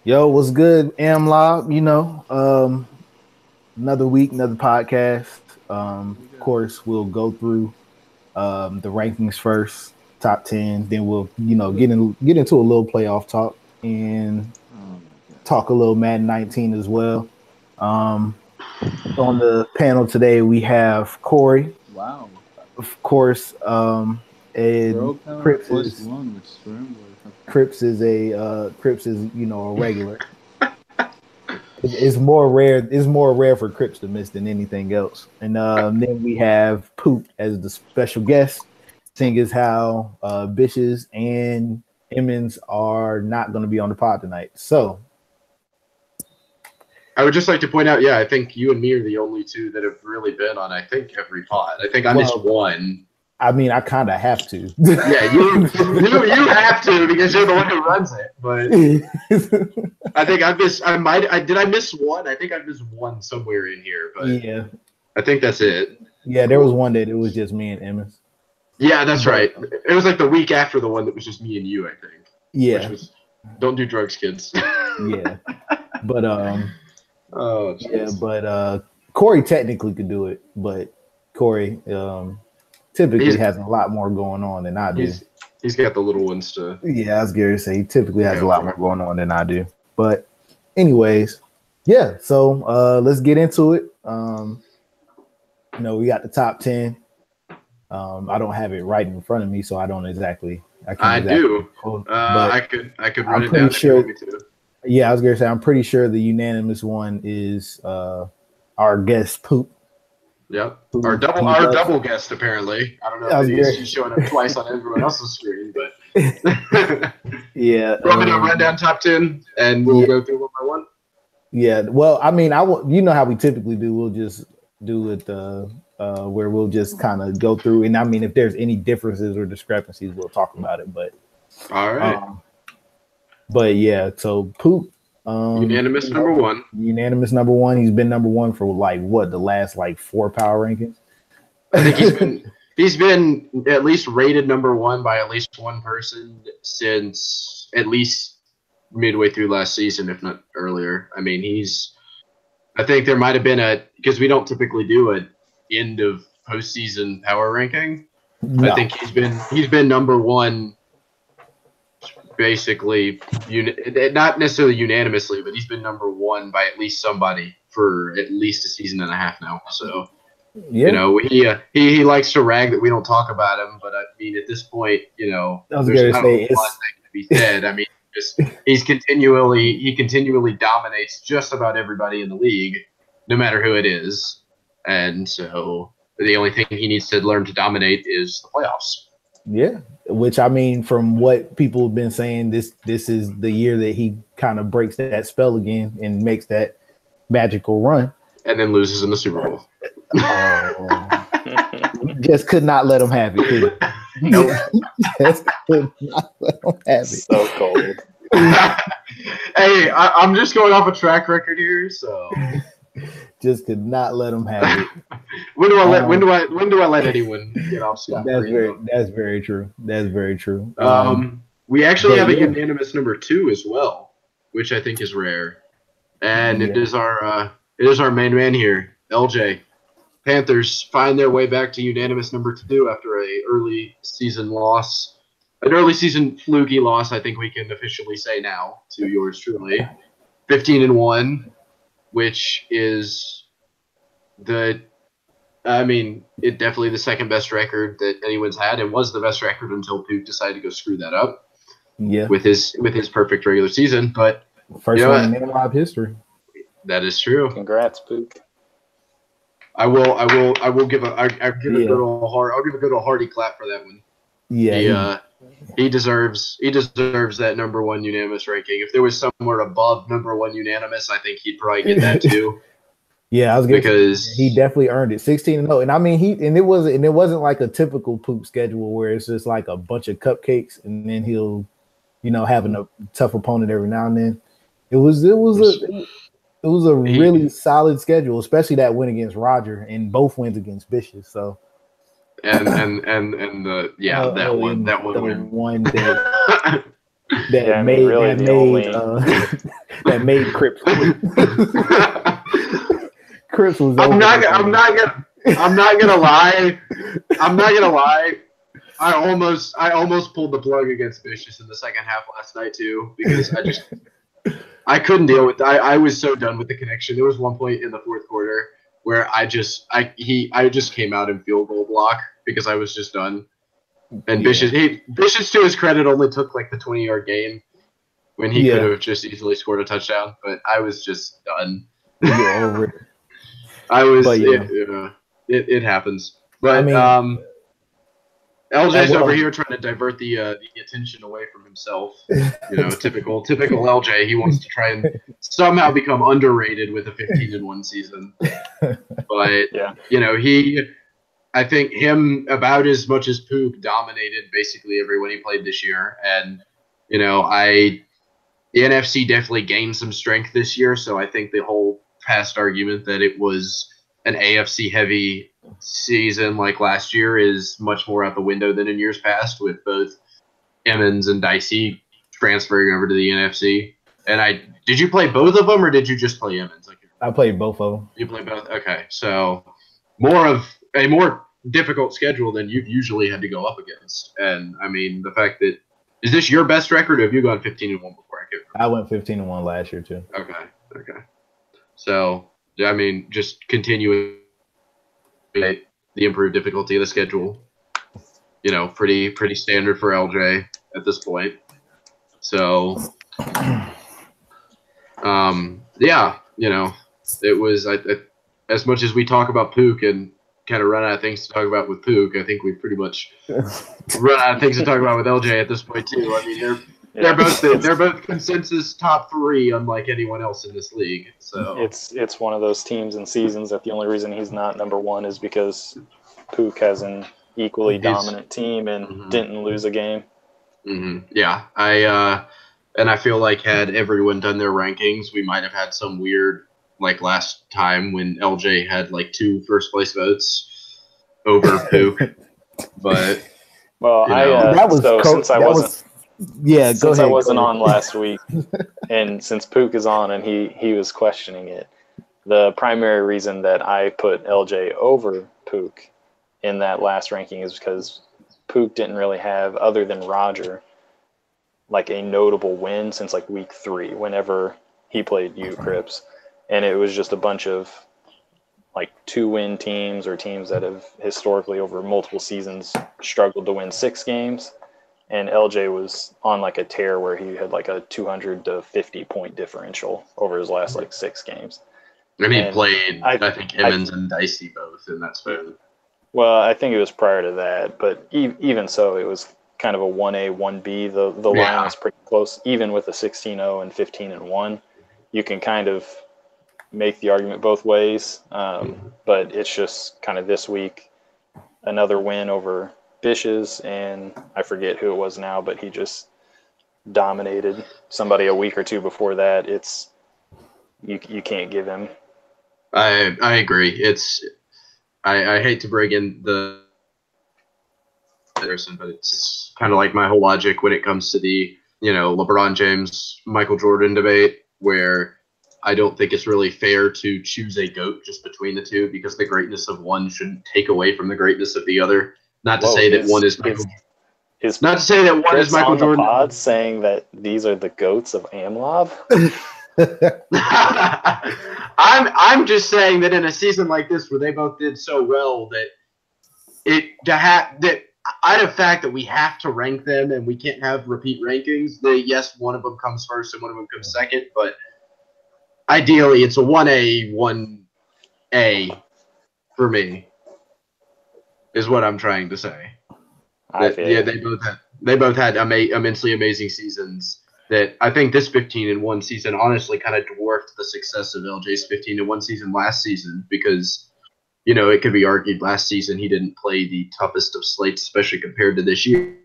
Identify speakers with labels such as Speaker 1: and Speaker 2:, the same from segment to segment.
Speaker 1: Yo, what's good, AMLoB? Another week, another podcast. Of course, we'll go through the rankings first, top 10. Then we'll, get into a little playoff talk and talk a little Madden 19 as well. On the panel today, we have Corey.
Speaker 2: Wow.
Speaker 1: Of course, and Crips is a regular. It's more rare. It's more rare for Crips to miss than anything else. And then we have Poop as the special guest, seeing as how Bishes and Emmons are not going to be on the pod tonight. So
Speaker 3: I would just like to point out, I think you and me are the only two that have really been on, I think, every pod. I think I missed one.
Speaker 1: I mean, I kind of have to.
Speaker 3: Yeah, you have to because you're the one who runs it. But I think did I miss one? I think I missed one somewhere in here. But
Speaker 1: yeah,
Speaker 3: I think that's it.
Speaker 1: Yeah, there was one that it was just me and Emmons.
Speaker 3: Yeah, that's right. It was like the week after the one that was just me and you, I think.
Speaker 1: Yeah.
Speaker 3: Which was, don't do drugs, kids.
Speaker 1: Yeah. But
Speaker 3: oh, geez.
Speaker 1: yeah, but Corey technically could do it, but Corey typically has a lot more going on than I do.
Speaker 3: He's got the little ones to.
Speaker 1: Yeah, I was going to say he typically has a lot more going on than I do. But anyways, yeah. So let's get into it. We got the top 10. I don't have it right in front of me, so I don't exactly.
Speaker 3: I do. I could run it down.
Speaker 1: Sure, yeah, I was going to say I'm pretty sure the unanimous one is our guest Poop.
Speaker 3: Yep. Our double guest, apparently. I don't know if he's showing up twice on everyone else's screen, but
Speaker 1: yeah.
Speaker 3: We're going to run down top 10 and we'll go through one by one.
Speaker 1: Yeah. Well, I mean, you know how we typically do. We'll just do it where we'll just kind of go through. And I mean, if there's any differences or discrepancies, we'll talk about it. But
Speaker 3: all right.
Speaker 1: But yeah, so Poop.
Speaker 3: Unanimous number one.
Speaker 1: Unanimous number one. He's been number one for the last 4 power rankings.
Speaker 3: I think he's been at least rated number one by at least one person since at least midway through last season, if not earlier. I mean, I think there might have been because we don't typically do an end of postseason power ranking. No. I think he's been number one. Basically, not necessarily unanimously, but he's been number one by at least somebody for at least a season and a half now. So, he likes to rag that we don't talk about him, but I mean, at this point, there's not a lot that can be said. I mean, he continually dominates just about everybody in the league, no matter who it is, and so the only thing he needs to learn to dominate is the playoffs.
Speaker 1: Yeah, which I mean, from what people have been saying, this is the year that he kind of breaks that spell again and makes that magical run,
Speaker 3: and then loses in the Super Bowl.
Speaker 1: Just could not let him have it.
Speaker 3: Nope.
Speaker 1: Just could not let him have it.
Speaker 2: So cold.
Speaker 3: Hey, I'm just going off a track record here, so
Speaker 1: just could not let him have it.
Speaker 3: When do I let anyone get off scot free?
Speaker 1: That's very true. That's very true.
Speaker 3: We actually have a unanimous number 2 as well, which I think is rare, and it is our main man here, LJ. Panthers find their way back to unanimous number 2 after an early season fluky loss. I think we can officially say now to yours truly, 15-1. Which is it definitely the second best record that anyone's had. It was the best record until Poop decided to go screw that up.
Speaker 1: Yeah.
Speaker 3: With his perfect regular season, but
Speaker 1: first one in AMLoB history.
Speaker 3: That is true.
Speaker 2: Congrats, Poop.
Speaker 3: I'll give a good old hearty clap for that one.
Speaker 1: Yeah.
Speaker 3: He deserves that number one unanimous ranking. If there was somewhere above number one unanimous, I think he'd probably get that too.
Speaker 1: Yeah, I was because he definitely earned it. 16-0, and I mean it wasn't like a typical Poop schedule where it's just like a bunch of cupcakes, and then he'll, having a tough opponent every now and then. It was a really solid schedule, especially that win against Roger and both wins against Bishes. So.
Speaker 3: And that one that
Speaker 1: that made Crips. Crips was.
Speaker 3: I'm not gonna lie. I almost pulled the plug against Vicious in the second half last night too, because I couldn't deal with. I was so done with the connection. There was one point in the fourth quarter where I just came out in field goal block because I was just done. And Vicious to his credit only took like the 20-yard gain when he could have just easily scored a touchdown, but I was just done.
Speaker 1: You're over it.
Speaker 3: It happens. But LJ's over here trying to divert the attention away from himself. Typical LJ. He wants to try and somehow become underrated with a 15-1 season. But I think him about as much as Pook dominated basically everyone he played this year, and the NFC definitely gained some strength this year. So I think the whole past argument that it was an AFC heavy season like last year is much more out the window than in years past, with both Emmons and Dicey transferring over to the NFC. And did you play both of them or did you just play Emmons?
Speaker 1: I played both of them.
Speaker 3: You played both? Okay. So a more difficult schedule than you've usually had to go up against. And I mean, the fact that, is this your best record or have you gone 15-1 before?
Speaker 1: I went 15-1 last year too.
Speaker 3: Okay. So, I mean, just continue the improved difficulty of the schedule. Pretty standard for LJ at this point. So, it was as much as we talk about Pook and kind of run out of things to talk about with Pook, I think we pretty much run out of things to talk about with LJ at this point too. I mean, they're both consensus top 3, unlike anyone else in this league. So
Speaker 2: it's one of those teams and seasons that the only reason he's not number 1 is because Pook has an equally dominant team and didn't lose a game.
Speaker 3: Mm-hmm. Yeah, I feel like had everyone done their rankings, we might have had some weird, like last time when LJ had like 2 first place votes over Pook. But
Speaker 2: since I wasn't on last week, and since Pook is on and he was questioning it, the primary reason that I put LJ over Pook in that last ranking is because Pook didn't really have, other than Roger, like a notable win since like week 3 whenever he played you, Crips. And it was just a bunch of like 2-win teams or teams that have historically over multiple seasons struggled to win 6 games. And LJ was on like a tear where he had like a 200 to 50 point differential over his last like 6 games.
Speaker 3: And he played, I think, Emmons and Dicey both in that span.
Speaker 2: Well, I think it was prior to that, but even so, it was kind of a 1A, 1B. The line was pretty close, even with a 16-0 and 15-1. You can kind of make the argument both ways, but it's just kind of this week, another win over Vicious, and I forget who it was now, but he just dominated somebody a week or 2 before that. It's you can't give him.
Speaker 3: I agree. I hate to bring in the person, but it's kind of like my whole logic when it comes to the LeBron James, Michael Jordan debate, where I don't think it's really fair to choose a GOAT just between the two, because the greatness of one shouldn't take away from the greatness of the other. Not to say that one is Michael. Not to say that one is Michael Jordan.
Speaker 2: Pod saying that these are the GOATs of AMLoB.
Speaker 3: I'm just saying that in a season like this where they both did so well that out of fact that we have to rank them and we can't have repeat rankings. Yes, one of them comes first and one of them comes second, but ideally it's a 1A, 1A for me, is what I'm trying to say. They both had immensely amazing seasons. That I think this 15-1 season honestly kind of dwarfed the success of LJ's 15-1 season last season, because it could be argued last season he didn't play the toughest of slates, especially compared to this year.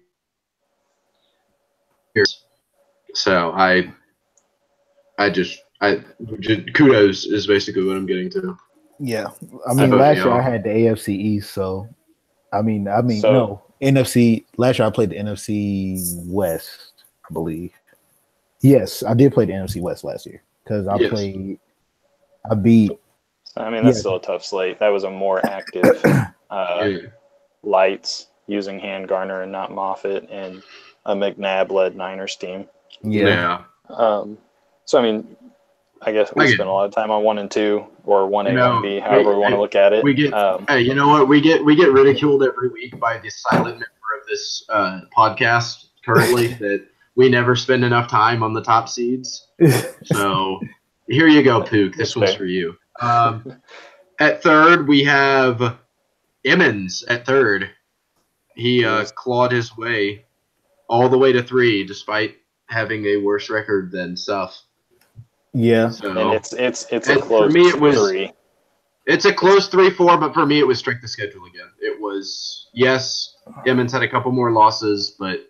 Speaker 3: So kudos is basically what I'm getting to.
Speaker 1: Yeah, I mean last year I had the AFC East, so no NFC. Last year I played the NFC West. I believe. Yes, I did play the NFC West last year because I beat.
Speaker 2: I mean, that's still a tough slate. That was a more active Lights using Han Garner and not Moffitt, and a McNabb-led Niners team.
Speaker 3: Yeah.
Speaker 2: So, I mean, I guess we spent a lot of time on 1 and 2 or 1A, 1B, however we want to look at it.
Speaker 3: We get, hey, you know what? We get ridiculed every week by the silent member of this podcast currently that we never spend enough time on the top seeds. So here you go, Pook. This one's for you. At third, we have Emmons at third. He clawed his way all the way to 3, despite having a worse record than Suff.
Speaker 1: Yeah,
Speaker 2: so, and it's a close 3.
Speaker 3: It's a close 3-4, but for me, it was strength of schedule again. It was Emmons had a couple more losses, but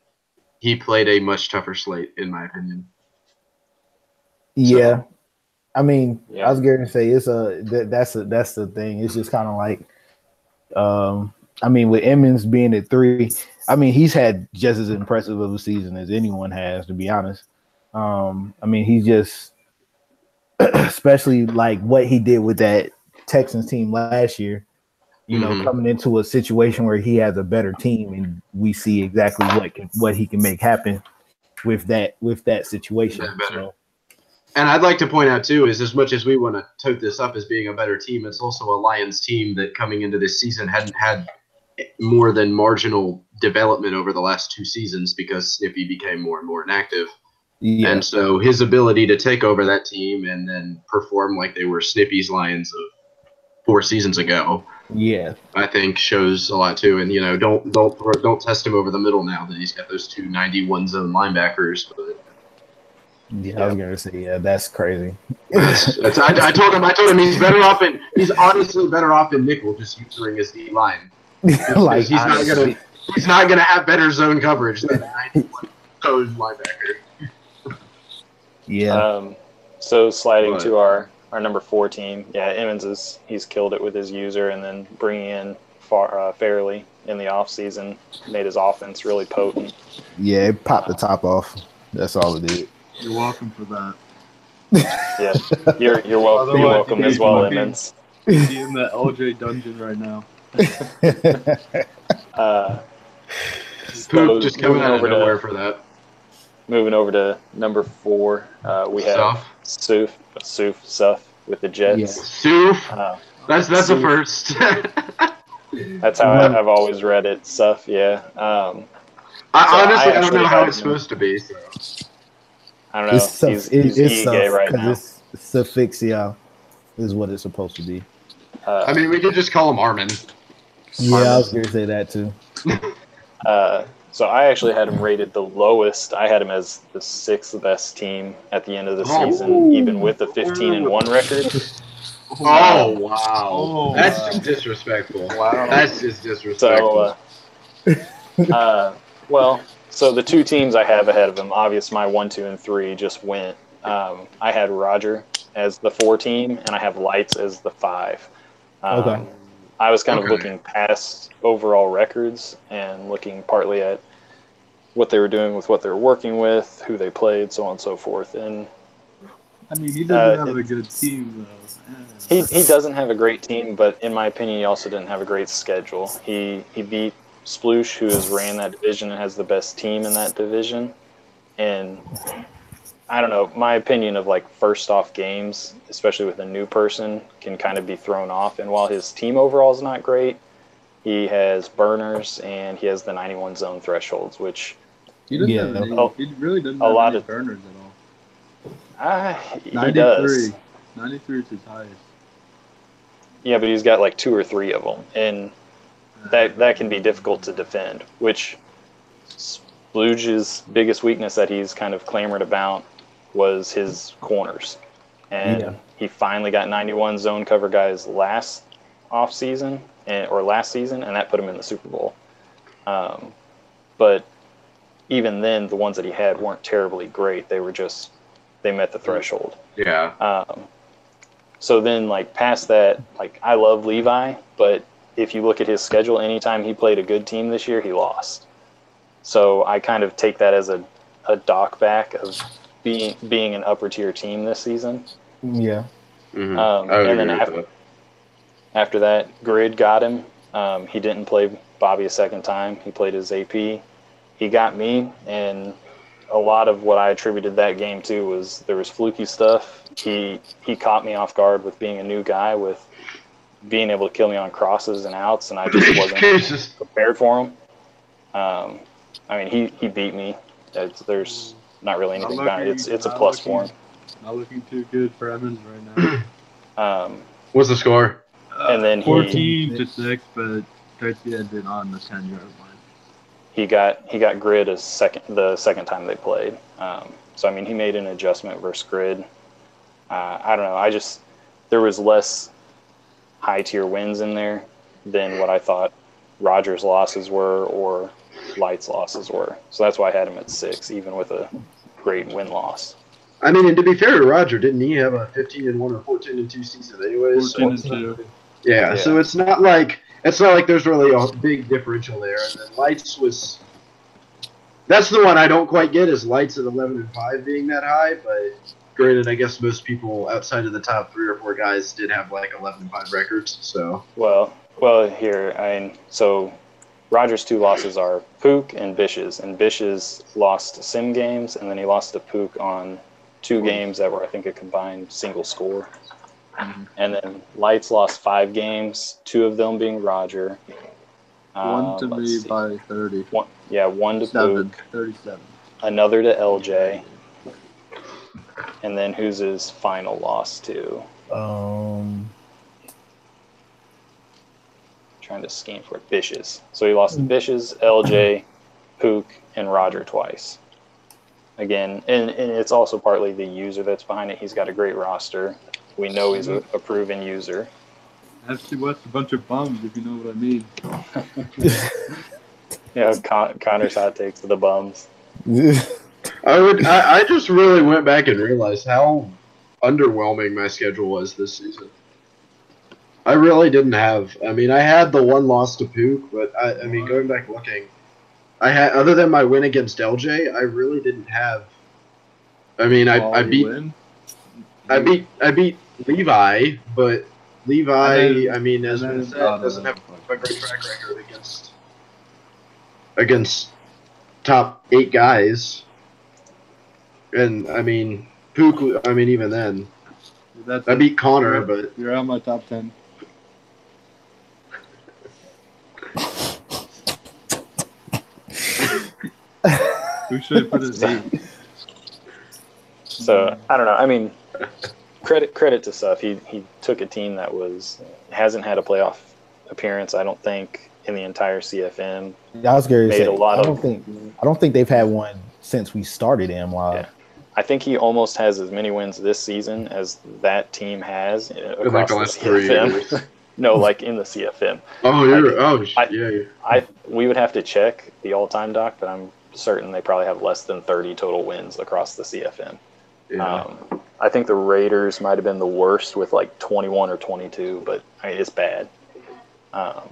Speaker 3: he played a much tougher slate, in my opinion.
Speaker 1: Yeah, I mean, I was going to say that's the thing. It's just kind of like, I mean, with Emmons being at 3, I mean, he's had just as impressive of a season as anyone has, to be honest. I mean, he's just, especially like what he did with that Texans team last year, you know, coming into a situation where he has a better team, and we see exactly what he can make happen with that situation. So.
Speaker 3: And I'd like to point out too, is as much as we want to tote this up as being a better team, it's also a Lions team that coming into this season hadn't had more than marginal development over the last 2 seasons because Snippy became more and more inactive. Yeah. And so his ability to take over that team and then perform like they were Snippy's Lions of 4 seasons ago, I think shows a lot too. And you know, don't test him over the middle now that he's got those 2 91 zone linebackers. But
Speaker 1: I was gonna say, that's crazy.
Speaker 3: I told him he's honestly better off in nickel, just using his D line. Like he's not gonna have better zone coverage than a 91 zone linebacker.
Speaker 1: Yeah.
Speaker 2: So sliding to our number 4 team, Emmons he's killed it with his user, and then bringing in Fairley in the offseason made his offense really potent.
Speaker 1: Yeah, it popped the top off. That's all it did.
Speaker 4: You're welcome for that.
Speaker 2: Yeah, you're welcome. You're welcome as well, Emmons.
Speaker 4: He's in the LJ dungeon right now.
Speaker 3: Poop just coming out of nowhere for that.
Speaker 2: Moving over to number 4, we have Suff with the Jets.
Speaker 3: Yeah. Suff. That's a first.
Speaker 2: That's how I've always read it. Suff. Yeah.
Speaker 3: I don't know how it's supposed to be. So.
Speaker 2: I don't know. He's gay right now.
Speaker 1: It's suffixia is what it's supposed to be.
Speaker 3: I mean, we could just call him Armin.
Speaker 1: Yeah, I was going to say that too.
Speaker 2: So I actually had him rated the lowest. I had him as the 6th best team at the end of the season, even with the 15-1 record.
Speaker 3: Oh, wow. That's just disrespectful. Wow. That's just disrespectful.
Speaker 2: So the 2 teams I have ahead of him, obviously my 1, 2, and 3 just went. I had Roger as the 4 team, and I have Lights as the 5.
Speaker 1: Okay.
Speaker 2: I was kind of looking past overall records and looking partly at what they were doing with what they were working with, who they played, so on and so forth. And
Speaker 4: I mean, he doesn't have a good team, though.
Speaker 2: He doesn't have a great team, but in my opinion, he also didn't have a great schedule. He beat Sploosh, who has ran that division and has the best team in that division. And I don't know, my opinion of like first off games, especially with a new person, can kind of be thrown off. And while his team overall is not great, he has burners and he has the 91 zone thresholds, which
Speaker 4: he really doesn't have any burners at all.
Speaker 2: He does.
Speaker 4: 93 is his highest.
Speaker 2: Yeah, but he's got like 2 or 3 of them, and that can be difficult to defend, which Splooge's biggest weakness that he's kind of clamored about was his corners. And he finally got 91 zone cover guys last season, and that put him in the Super Bowl. But even then, the ones that he had weren't terribly great. They met the threshold.
Speaker 3: Yeah.
Speaker 2: So then, like, past that, like, I love Levi, but if you look at his schedule, anytime he played a good team this year, he lost. So I kind of take that as a a dock back of being an upper tier team this season.
Speaker 1: Yeah.
Speaker 3: Mm-hmm.
Speaker 2: And then after that, Grid got him. He didn't play Bobby a second time. He played his AP. He got me, and a lot of what I attributed that game to was there was fluky stuff. He caught me off guard with being a new guy, with being able to kill me on crosses and outs, and I just wasn't prepared for him. I mean, he beat me. There's not really anything about it. It's a plus for him.
Speaker 4: Not looking too good for Emmons right now.
Speaker 3: What's the score?
Speaker 2: And then
Speaker 4: 14-6, but Garcia did on the 10-yard line.
Speaker 2: He got Grid the second time they played. So I mean, he made an adjustment versus Grid. I don't know. There was less high tier wins in there than what I thought Rogers' losses were or Light's losses were. So that's why I had him at 6, even with a great win-loss.
Speaker 3: I mean, and to be fair to Roger, didn't he have a 15-1 or 14-2 season anyways?
Speaker 4: 14-2.
Speaker 3: Yeah, so it's not like there's really a big differential there. And then Lights was – that's the one I don't quite get, is Lights at 11-5 being that high. But granted, I guess most people outside of the top 3 or 4 guys did have like 11-5 records. So
Speaker 2: well, here so Rogers' 2 losses are Pook and Bishes, and Bishes lost sim games, and then he lost to Pook on 2 games that were, I think, a combined single score. Mm-hmm. And then Lights lost 5 games, 2 of them being Roger.
Speaker 4: One to me by 30.
Speaker 2: One to Pook.
Speaker 4: 37.
Speaker 2: Another to LJ. And then who's his final loss to? Trying to scheme for it. Bishes. So he lost to Bishes, LJ, Pook, and Roger twice. Again, and it's also partly the user that's behind it. He's got a great roster. We know he's a proven user.
Speaker 4: FC West, a bunch of bums, if you know what I mean.
Speaker 2: Connor's hot takes to the bums.
Speaker 3: I just really went back and realized how underwhelming my schedule was this season. I really didn't have. I mean, I had the 1 loss to Pook, but I mean, going back looking, I had, other than my win against LJ, I really didn't have. I mean, I beat Levi, but Levi, I mean, as I said, doesn't have a great track record against top 8 guys. And I mean, Pook. I mean, even then, I beat Connor, but
Speaker 4: you're on my top 10. Who should have put his name?
Speaker 2: So I don't know. I mean, credit to Suff. He took a team that hasn't had a playoff appearance, I don't think, in the entire CFM.
Speaker 1: I was going to say, I don't think they've had one since we started AMLoB.
Speaker 2: Yeah. I think he almost has as many wins this season as that team has across the last CFM. 3 years. No, like in the CFM. We would have to check the all-time doc, but I'm certain they probably have less than 30 total wins across the CFM. Yeah. I think the Raiders might have been the worst with like 21 or 22, but I mean, it's bad. But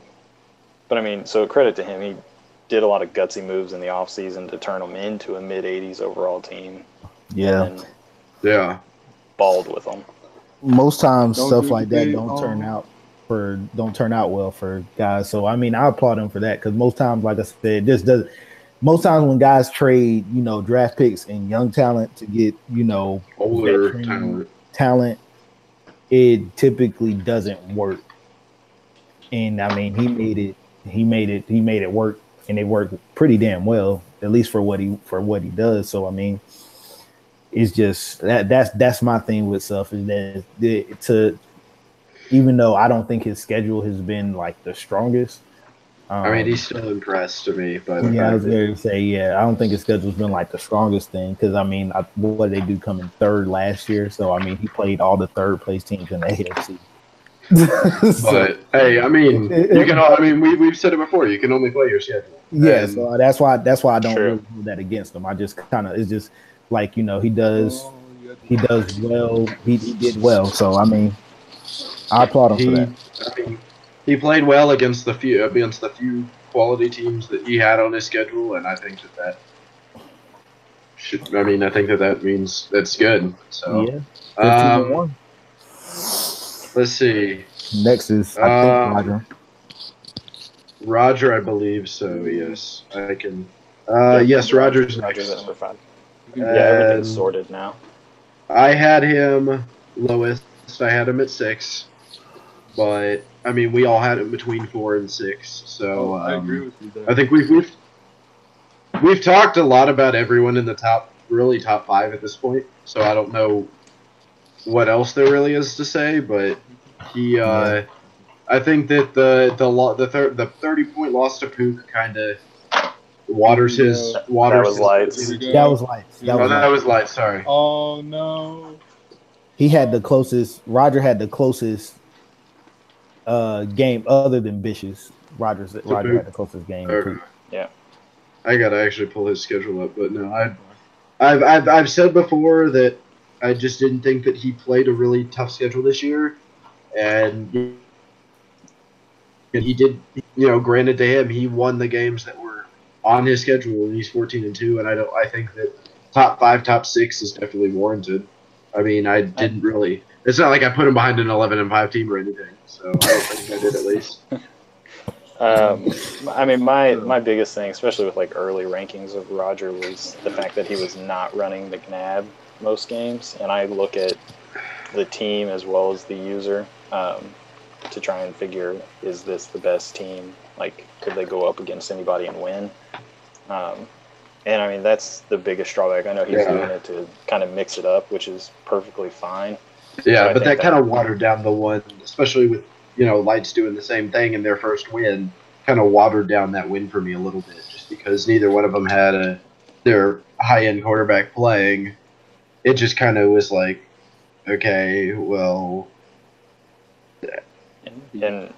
Speaker 2: I mean, so credit to him. He did a lot of gutsy moves in the offseason to turn them into a mid-80s overall team.
Speaker 1: Yeah.
Speaker 3: Yeah.
Speaker 2: Balled with them.
Speaker 1: Most times stuff like that don't turn out well for guys. So I mean, I applaud him for that, because most times, like I said, most times when guys trade, draft picks and young talent to get,
Speaker 3: older
Speaker 1: talent, it typically doesn't work. And I mean, he made it work, and it worked pretty damn well, at least for what he does. So I mean, it's just that's my thing with Suff, is that even though I don't think his schedule has been like the strongest.
Speaker 3: I mean, he's still impressed to me. But
Speaker 1: I was going to say, I don't think his schedule's been like the strongest thing, because I mean, what did they do coming 3rd last year? So I mean, he played all the 3rd place teams in the AFC.
Speaker 3: But hey, I mean, you can. I mean, we've said it before. You can only play your schedule.
Speaker 1: Yeah, so that's why I don't really hold that against him. I just kind of, it's just like, he does well. He did well. So I mean, I applaud him for that.
Speaker 3: I mean, he played well against the few quality teams that he had on his schedule, and I think that I mean, I think that means that's good. So
Speaker 1: yeah, 15-1.
Speaker 3: Let's see.
Speaker 1: Next is I think Roger.
Speaker 3: Roger, I believe so. Yes, I can. Yes, Roger's next.
Speaker 2: At number 5. Yeah, everything's sorted now.
Speaker 3: I had him lowest. I had him at 6, but I mean, we all had him between 4 and 6. So
Speaker 4: I agree with you there.
Speaker 3: I think we've talked a lot about everyone in the top 5 at this point. So I don't know what else there really is to say, but he. I think that the 30-point loss to Pook kind of waters his.
Speaker 2: That was lights.
Speaker 1: That was lights.
Speaker 3: That was lights. Sorry.
Speaker 4: Oh no.
Speaker 1: He had the closest. Roger had the closest game other than Bish's. Roger had the closest game.
Speaker 3: Okay.
Speaker 2: Yeah.
Speaker 3: I gotta actually pull his schedule up, but no, I've said before that I just didn't think that he played a really tough schedule this year, and he did. Granted to him, he won the games that were on his schedule, and he's 14-2, and I think that top 5, top 6 is definitely warranted. I mean, I didn't really. It's not like I put him behind an 11-5 team or anything, so I don't think I did at least.
Speaker 2: I mean, my biggest thing, especially with like early rankings of Roger, was the fact that he was not running McNabb most games, and I look at the team as well as the user to try and figure, is this the best team? Like, could they go up against anybody and win? And I mean, that's the biggest drawback. I know he's doing it to kind of mix it up, which is perfectly fine.
Speaker 3: Yeah, but that kind of watered down the one, especially with Lights doing the same thing in their first win. Kind of watered down that win for me a little bit, just because neither one of them had their high-end quarterback playing. It just kind of was like, okay, well.
Speaker 2: And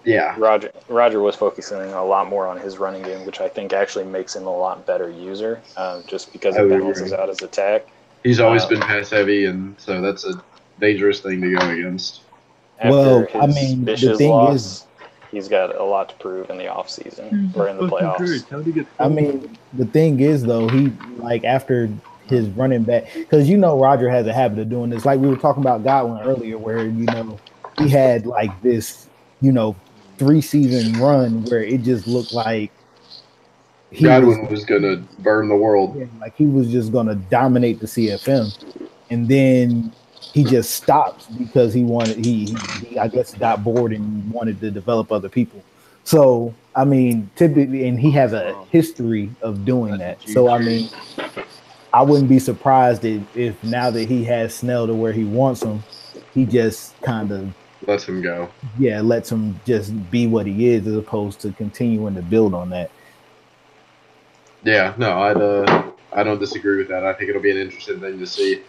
Speaker 2: Roger was focusing a lot more on his running game, which I think actually makes him a lot better user, just because it balances out his attack.
Speaker 3: He's always been pass heavy, and so that's a dangerous thing to go against.
Speaker 1: Well, I mean, the thing is,
Speaker 2: he's got a lot to prove in the offseason or in the playoffs.
Speaker 1: I mean, the thing is, though, he after his running back, because Roger has a habit of doing this. Like we were talking about Godwin earlier, where he had like this 3-season run where it just looked like
Speaker 3: Godwin was gonna burn the world.
Speaker 1: Yeah, like he was just gonna dominate the CFM, and then he just stopped because he I guess got bored and wanted to develop other people. So I mean, typically, and he has a history of doing that. So I mean, I wouldn't be surprised if now that he has Snell to where he wants him, he just kind of
Speaker 3: lets him go.
Speaker 1: Yeah, lets him just be what he is, as opposed to continuing to build on that.
Speaker 3: Yeah, no, I don't disagree with that. I think it'll be an interesting thing to see.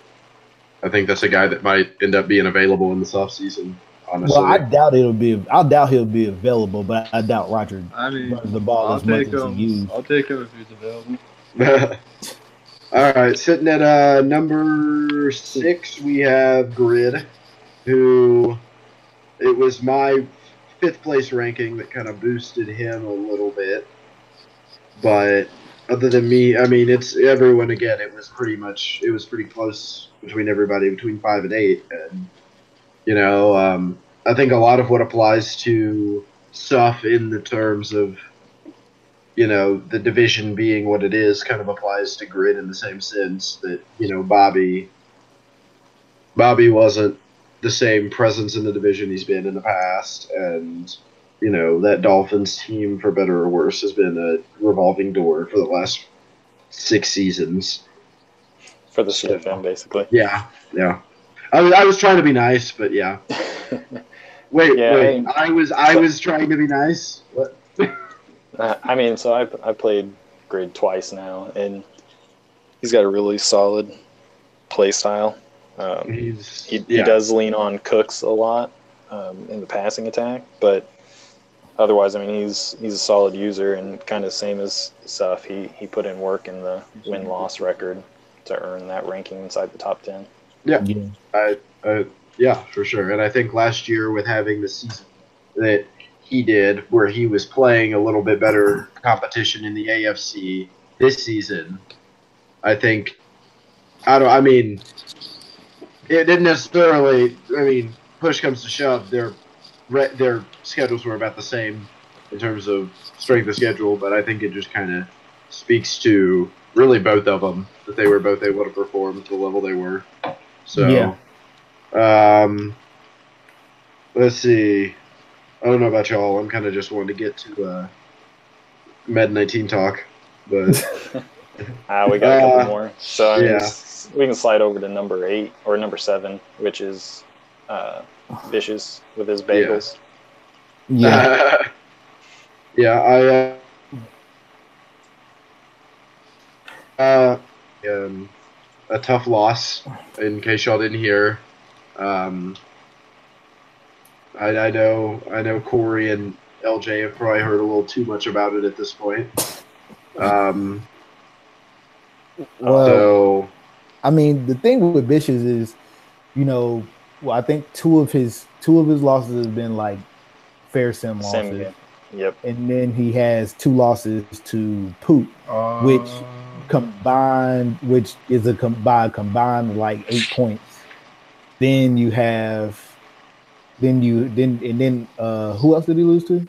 Speaker 3: I think that's a guy that might end up being available in this offseason, honestly.
Speaker 1: Well, I doubt he'll be available, but I doubt Roger runs the ball as much as he used.
Speaker 4: I'll take him if he's available.
Speaker 3: All right, sitting at number 6, we have Grid, who it was my 5th place ranking that kind of boosted him a little bit. But other than me, I mean, it's everyone again. It was pretty close between everybody, between 5 and 8. And, I think a lot of what applies to stuff in the terms of, the division being what it is kind of applies to Grid in the same sense that, Bobby wasn't the same presence in the division he's been in the past. And, that Dolphins team, for better or worse, has been a revolving door for the last 6 seasons.
Speaker 2: For the CFM, basically.
Speaker 3: Yeah. I was trying to be nice, but yeah. Wait. I was trying to be nice? What?
Speaker 2: I mean, so I played Grid twice now, and he's got a really solid play style. He does lean on Cooks a lot in the passing attack, but otherwise, I mean, he's a solid user, and kind of same as Suff. He put in work in the win-loss record to earn that ranking inside the top 10.
Speaker 3: Yeah. Yeah, for sure. And I think last year with having the season that he did, where he was playing a little bit better competition in the AFC this season, I think I mean, it didn't necessarily. I mean, push comes to shove, their schedules were about the same in terms of strength of schedule, but I think it just kind of speaks to really both of them that they were both able to perform at the level they were. So, let's see. I don't know about y'all. I'm kind of just wanting to get to Med 19 talk, but
Speaker 2: we got a couple more. So I mean, we can slide over to number 8 or number 7, which is Vicious with his bagels.
Speaker 3: A tough loss, in case y'all didn't hear. I know Corey and LJ have probably heard a little too much about it at this point.
Speaker 1: I mean, the thing with Vicious is, I think two of his losses have been like fair sim losses.
Speaker 2: Yep.
Speaker 1: And then he has 2 losses to Poop, which is a combined like 8 points. Then you have, who else did he lose to?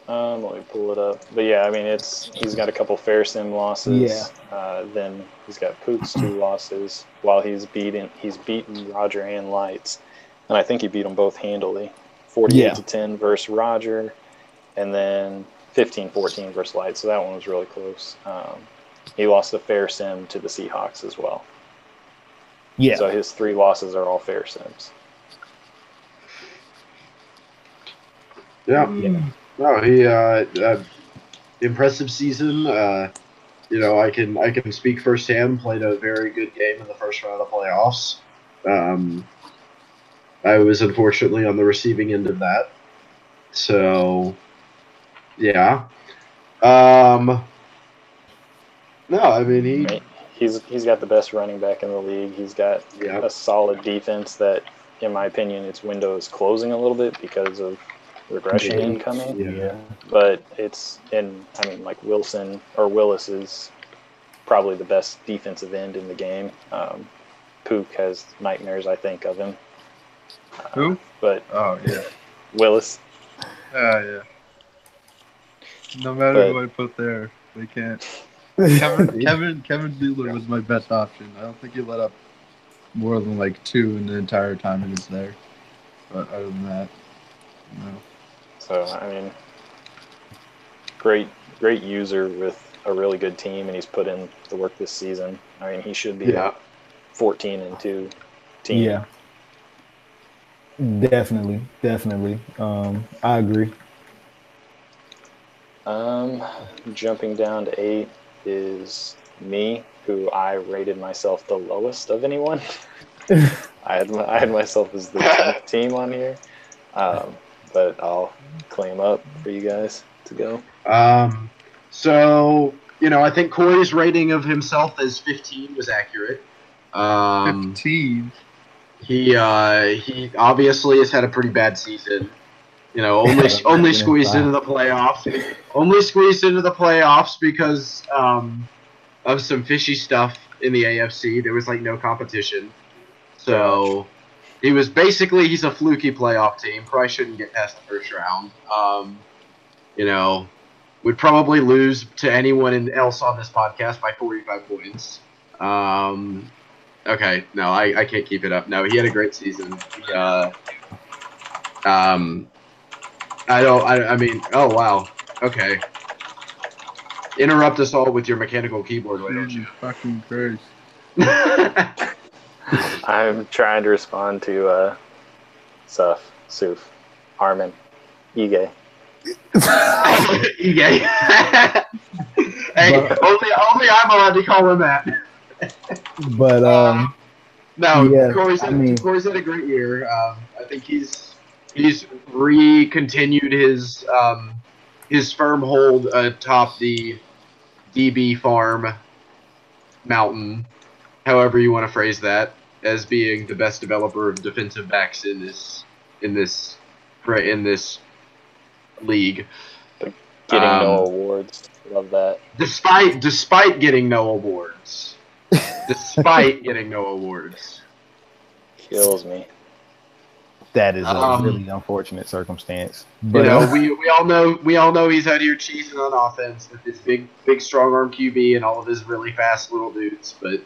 Speaker 2: Let me pull it up. But yeah, I mean, he's got a couple fair sim losses. Yeah. Then he's got Poop's 2 losses while he's beaten Roger and Lights, and I think he beat them both handily. 48-10 versus Roger, and then 15-14 versus Lights. So that one was really close. He lost the fair sim to the Seahawks as well.
Speaker 1: Yeah.
Speaker 2: So his 3 losses are all fair sims.
Speaker 3: Yeah. No, he impressive season. I can speak firsthand. Played a very good game in the first round of playoffs. I was unfortunately on the receiving end of that. So, yeah. No, I mean
Speaker 2: he's got the best running back in the league. He's got a solid defense that, in my opinion, its window is closing a little bit because of regression incoming.
Speaker 1: Yeah.
Speaker 2: But Willis is probably the best defensive end in the game. Pook has nightmares, I think, of him.
Speaker 4: Who?
Speaker 2: But Willis.
Speaker 4: Yeah. No matter who I put there, they can't. Kevin Bueller was my best option. I don't think he let up more than like 2 in the entire time he was there. But other than that, no.
Speaker 2: So I mean, great user with a really good team, and he's put in the work this season. I mean, he should be 14-2 team.
Speaker 1: Yeah. Definitely. I agree.
Speaker 2: Jumping down to 8 is me, who I rated myself the lowest of anyone. I had myself as the 10th team on here, but I'll claim up for you guys to go.
Speaker 3: So I think Corey's rating of himself as 15 was accurate.
Speaker 4: 15.
Speaker 3: He obviously has had a pretty bad season. Only squeezed into the playoffs. Only squeezed into the playoffs because of some fishy stuff in the AFC. There was like no competition. So he's a fluky playoff team. Probably shouldn't get past the first round. Would probably lose to anyone else on this podcast by 45 points. Okay, no, I can't keep it up. No, he had a great season. Oh wow. Okay. Interrupt us all with your mechanical keyboard, why don't you?
Speaker 4: Fucking Christ.
Speaker 2: I'm trying to respond to Suf, Armin, Ige.
Speaker 3: Ige. Hey, only I'm allowed to call him that.
Speaker 1: But
Speaker 3: Corey's had a great year. I think he's re-continued his firm hold atop the DB farm mountain, however you want to phrase that, as being the best developer of defensive backs in this league.
Speaker 2: Getting no awards, love that.
Speaker 3: Despite getting no awards, despite getting no awards.
Speaker 2: Kills me.
Speaker 1: That is a really unfortunate circumstance. But,
Speaker 3: you know, we all know he's out here cheesing on offense with his big strong arm QB and all of his really fast little dudes. But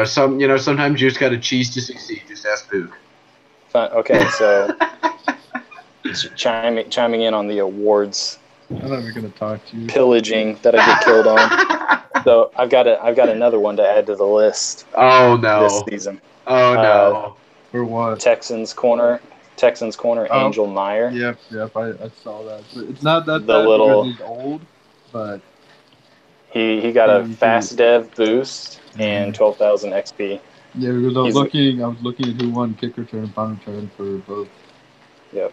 Speaker 3: sometimes you just got to cheese to succeed. Just ask Pook.
Speaker 2: Okay, so chiming in on the awards.
Speaker 4: I'm never gonna talk to you.
Speaker 2: Pillaging that I get killed on. So I've got another one to add to the list.
Speaker 3: Oh no!
Speaker 2: This season.
Speaker 3: Oh no!
Speaker 4: For what?
Speaker 2: Texans corner, Angel Meyer.
Speaker 4: Yep, I saw that. It's not that
Speaker 2: the
Speaker 4: bad
Speaker 2: little,
Speaker 4: because he's old, but
Speaker 2: he got a fast dev boost and 12,000 XP.
Speaker 4: Yeah, because I was looking at who won kick return and punt return for both.
Speaker 2: Yep,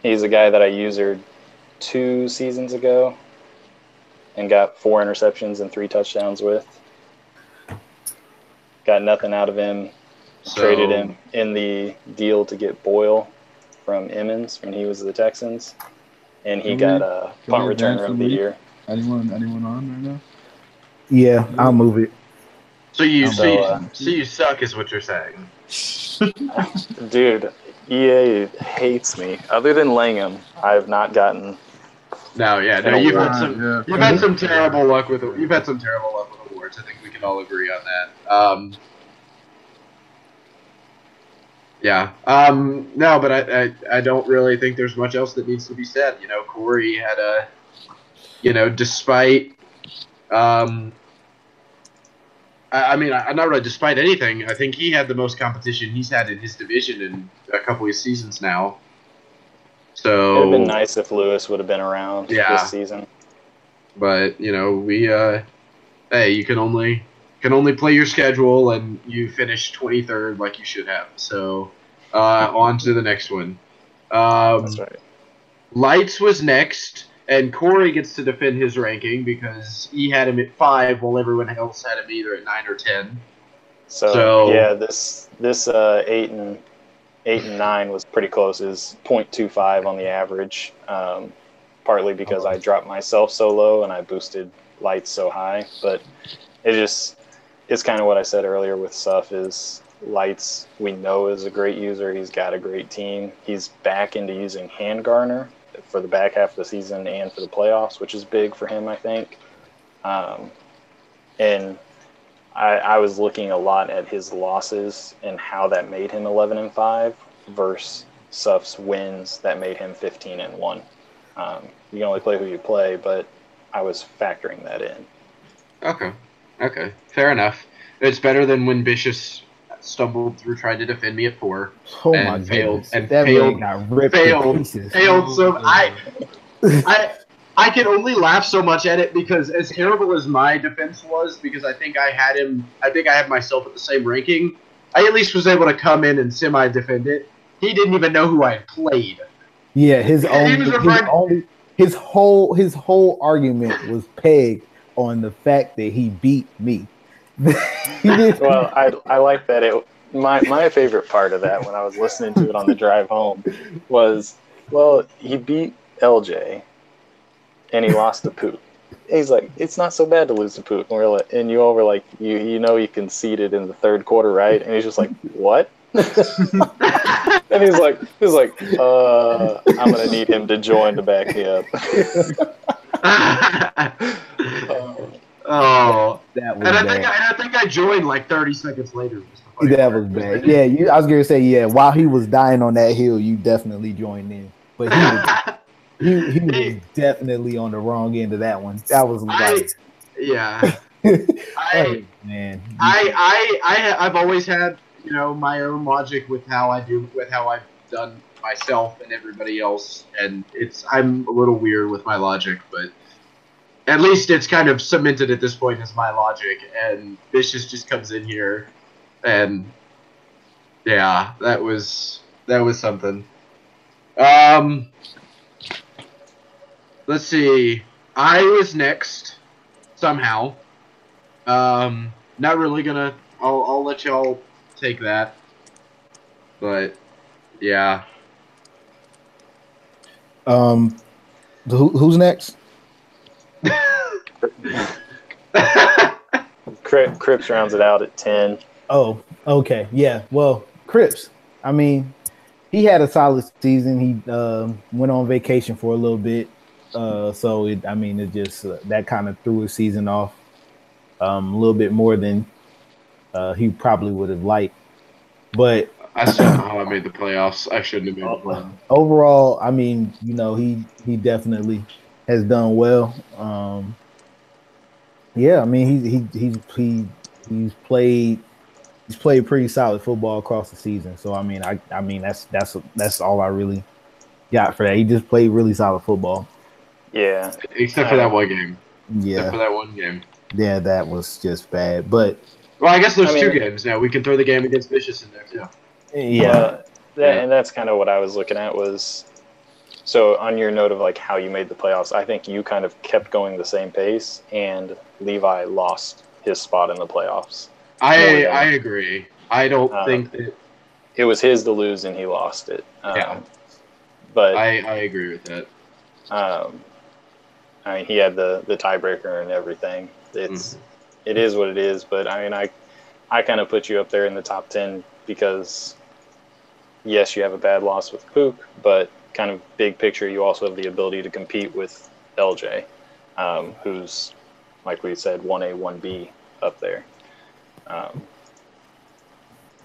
Speaker 2: he's a guy that I usered 2 seasons ago and got 4 interceptions and 3 touchdowns with. Got nothing out of him. Traded him in the deal to get Boyle from Emmons when he was the Texans, and he got a punt returner of the year.
Speaker 4: Anyone on right now?
Speaker 1: Yeah, I'll move it.
Speaker 3: So you suck, is what you're saying.
Speaker 2: Dude, EA hates me. Other than Langham, I've not gotten.
Speaker 3: No, you've had some terrible luck with awards. I think we can all agree on that. No, but I don't really think there's much else that needs to be said. You know, Corey had despite, not really despite anything, I think he had the most competition he's had in his division in a couple of seasons now. So
Speaker 2: it'd have been nice if Lewis would have been around this season.
Speaker 3: But, you can only play your schedule, and you finish 23rd like you should have. So, on to the next one.
Speaker 2: That's right.
Speaker 3: Lights was next, and Corey gets to defend his ranking because he had him at 5 while everyone else had him either at 9 or 10.
Speaker 2: So yeah, this 8 and 9 was pretty close. Is 0.25 on the average. Partly because I dropped myself so low and I boosted Lights so high, but it's kind of what I said earlier with Suff is Lights we know is a great user. He's got a great team. He's back into using Hand Garner for the back half of the season and for the playoffs, which is big for him, I think. And I was looking a lot at his losses and how that made him 11-5 versus Suff's wins that made him 15-1. You can only play who you play, but I was factoring that in.
Speaker 3: Okay. Fair enough. It's better than when Vicious stumbled through trying to defend me at 4.
Speaker 1: Oh
Speaker 3: and
Speaker 1: my
Speaker 3: failed.
Speaker 1: goodness.
Speaker 3: And
Speaker 1: that
Speaker 3: failed.
Speaker 1: Got ripped to pieces.
Speaker 3: Failed. So I can only laugh so much at it because as terrible as my defense was, because I think I had myself at the same ranking, I at least was able to come in and semi-defend it. He didn't even know who I had played.
Speaker 1: Yeah, his whole argument was pegged on the fact that he beat me.
Speaker 2: Well, I like that. My favorite part of that when I was listening to it on the drive home was, well, he beat LJ and he lost to Pook. He's like, it's not so bad to lose to Pook. And you all were like, you conceded in the third quarter, right? And he's just like, what? And he's like, I'm gonna need him to join to back me up.
Speaker 1: That was
Speaker 3: bad. I think I joined like 30 seconds later.
Speaker 1: That was bad. Yeah, I was gonna say, while he was dying on that hill, you definitely joined in. But he was definitely on the wrong end of that one. That was like,
Speaker 3: I've always had my own logic with how I've done myself and everybody else, and I'm a little weird with my logic, but at least it's kind of cemented at this point as my logic, and Vicious just comes in here, and that was something. Let's see. I was next somehow. Not really gonna. I'll let y'all take that. But yeah.
Speaker 1: Who's next?
Speaker 2: Cripps rounds it out at 10.
Speaker 1: Oh, okay. Yeah. Well, Cripps, I mean, he had a solid season. He went on vacation for a little bit. It just that kind of threw his season off a little bit more than he probably would have liked. But
Speaker 3: I still don't know how I made the playoffs. I shouldn't have made the playoffs.
Speaker 1: Overall, I mean, he definitely has done well. Yeah, I mean, he's played pretty solid football across the season. So I mean, that's all I really got for that. He just played really solid football.
Speaker 2: Yeah,
Speaker 3: except for that one game.
Speaker 1: Yeah,
Speaker 3: except for that one game.
Speaker 1: Yeah, that was just bad. But
Speaker 3: I guess there's 2 games now. We can throw the game against Vicious in there too.
Speaker 1: Yeah,
Speaker 2: and that's kind of what I was looking at was. So on your note of like how you made the playoffs, I think you kind of kept going the same pace, and Levi lost his spot in the playoffs.
Speaker 3: I agree. I don't think that
Speaker 2: it was his to lose, and he lost it.
Speaker 3: But I agree with that.
Speaker 2: I mean, he had the tiebreaker and everything. It is what it is. But I mean, I kind of put you up there in the top 10 because yes, you have a bad loss with Pook, but kind of big picture, you also have the ability to compete with LJ, who's, like we said, 1A, 1B up there.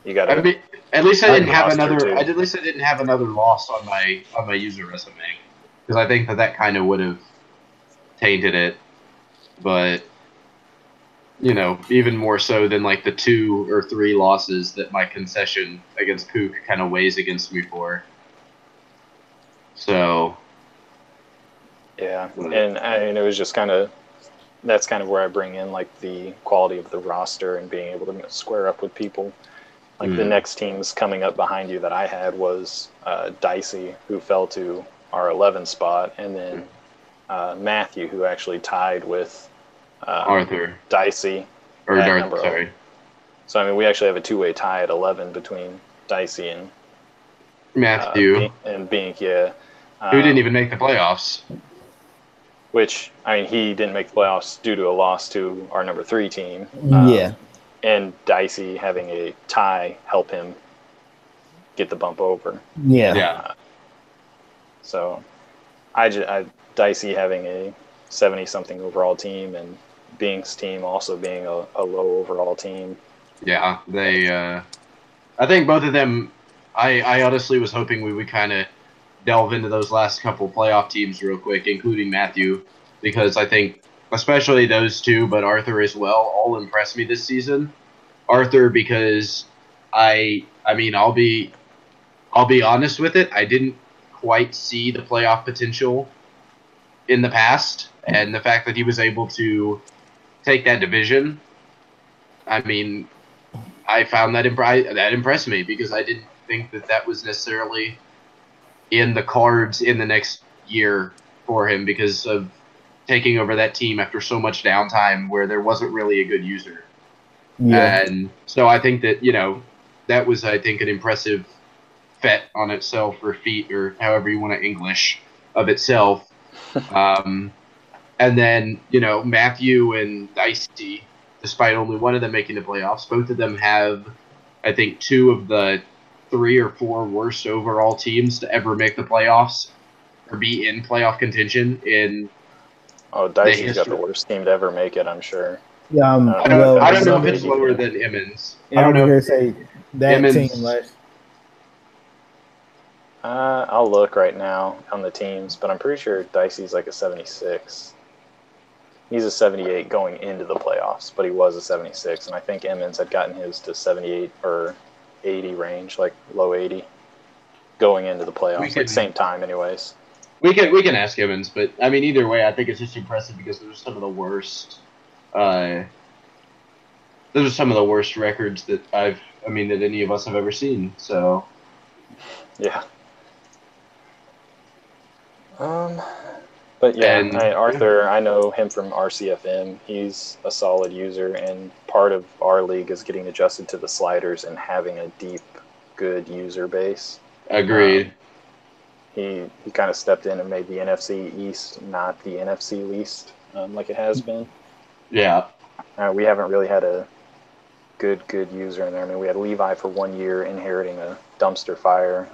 Speaker 2: You got.
Speaker 3: I mean, at least I didn't have another. At least I didn't have another loss on my user resume, because I think that kind of would have tainted it. But even more so than like the 2 or 3 losses that my concession against Pook kind of weighs against me for. So.
Speaker 2: Yeah, and I mean, it was just that's kind of where I bring in like the quality of the roster and being able to square up with people. Like the next teams coming up behind you that I had was Dicey, who fell to our 11 spot, and then Matthew, who actually tied with
Speaker 3: Arthur
Speaker 2: Dicey.
Speaker 3: Or Darth, sorry.
Speaker 2: So I mean, we actually have a 2-way tie at 11 between Dicey and
Speaker 3: Matthew
Speaker 2: and Bink. Yeah,
Speaker 3: who didn't even make the playoffs.
Speaker 2: Which, I mean, he didn't make the playoffs due to a loss to our number 3 team. And Dicey having a tie help him get the bump over.
Speaker 1: Yeah.
Speaker 2: So, Dicey having a 70-something overall team, and Bink's team also being a low overall team.
Speaker 3: Yeah, they. I think both of them. I honestly was hoping we would kind of delve into those last couple playoff teams real quick, including Matthew, because I think especially those 2, but Arthur as well, all impressed me this season. Arthur, because I mean, I'll be honest with it, I didn't quite see the playoff potential in the past, and the fact that he was able to take that division, I mean, I found that impressed me, because I didn't think that was necessarily in the cards in the next year for him, because of taking over that team after so much downtime where there wasn't really a good user. Yeah. And so I think that, that was, I think, an impressive fet on itself, or feat, or however you want to English of itself. And then, Matthew and Dicey, despite only one of them making the playoffs, both of them have, I think, 2 of the 3 or 4 worst overall teams to ever make the playoffs or be in playoff contention in.
Speaker 2: Oh, Dicey's got the worst team to ever make it, I'm sure.
Speaker 1: Yeah,
Speaker 3: I don't know if it's lower than Emmons.
Speaker 1: Yeah, I don't know. Here say that Emmons, team, right?
Speaker 2: I'll look right now on the teams, but I'm pretty sure Dicey's like a 76. He's a 78 going into the playoffs, but he was a 76, and I think Emmons had gotten his to 78 or 80 range, like low 80, going into the playoffs, same time anyways.
Speaker 3: We can ask Emmons, but I mean, either way, I think it's just impressive because those are some of the worst. Those are some of the worst records that that any of us have ever seen. So,
Speaker 2: yeah. But yeah, Arthur, I know him from RCFM. He's a solid user, and part of our league is getting adjusted to the sliders and having a deep, good user base.
Speaker 3: Agreed.
Speaker 2: He kind of stepped in and made the NFC East not the NFC least, like it has been.
Speaker 3: Yeah.
Speaker 2: We haven't really had a good user in there. I mean, we had Levi for 1 year inheriting a dumpster fire.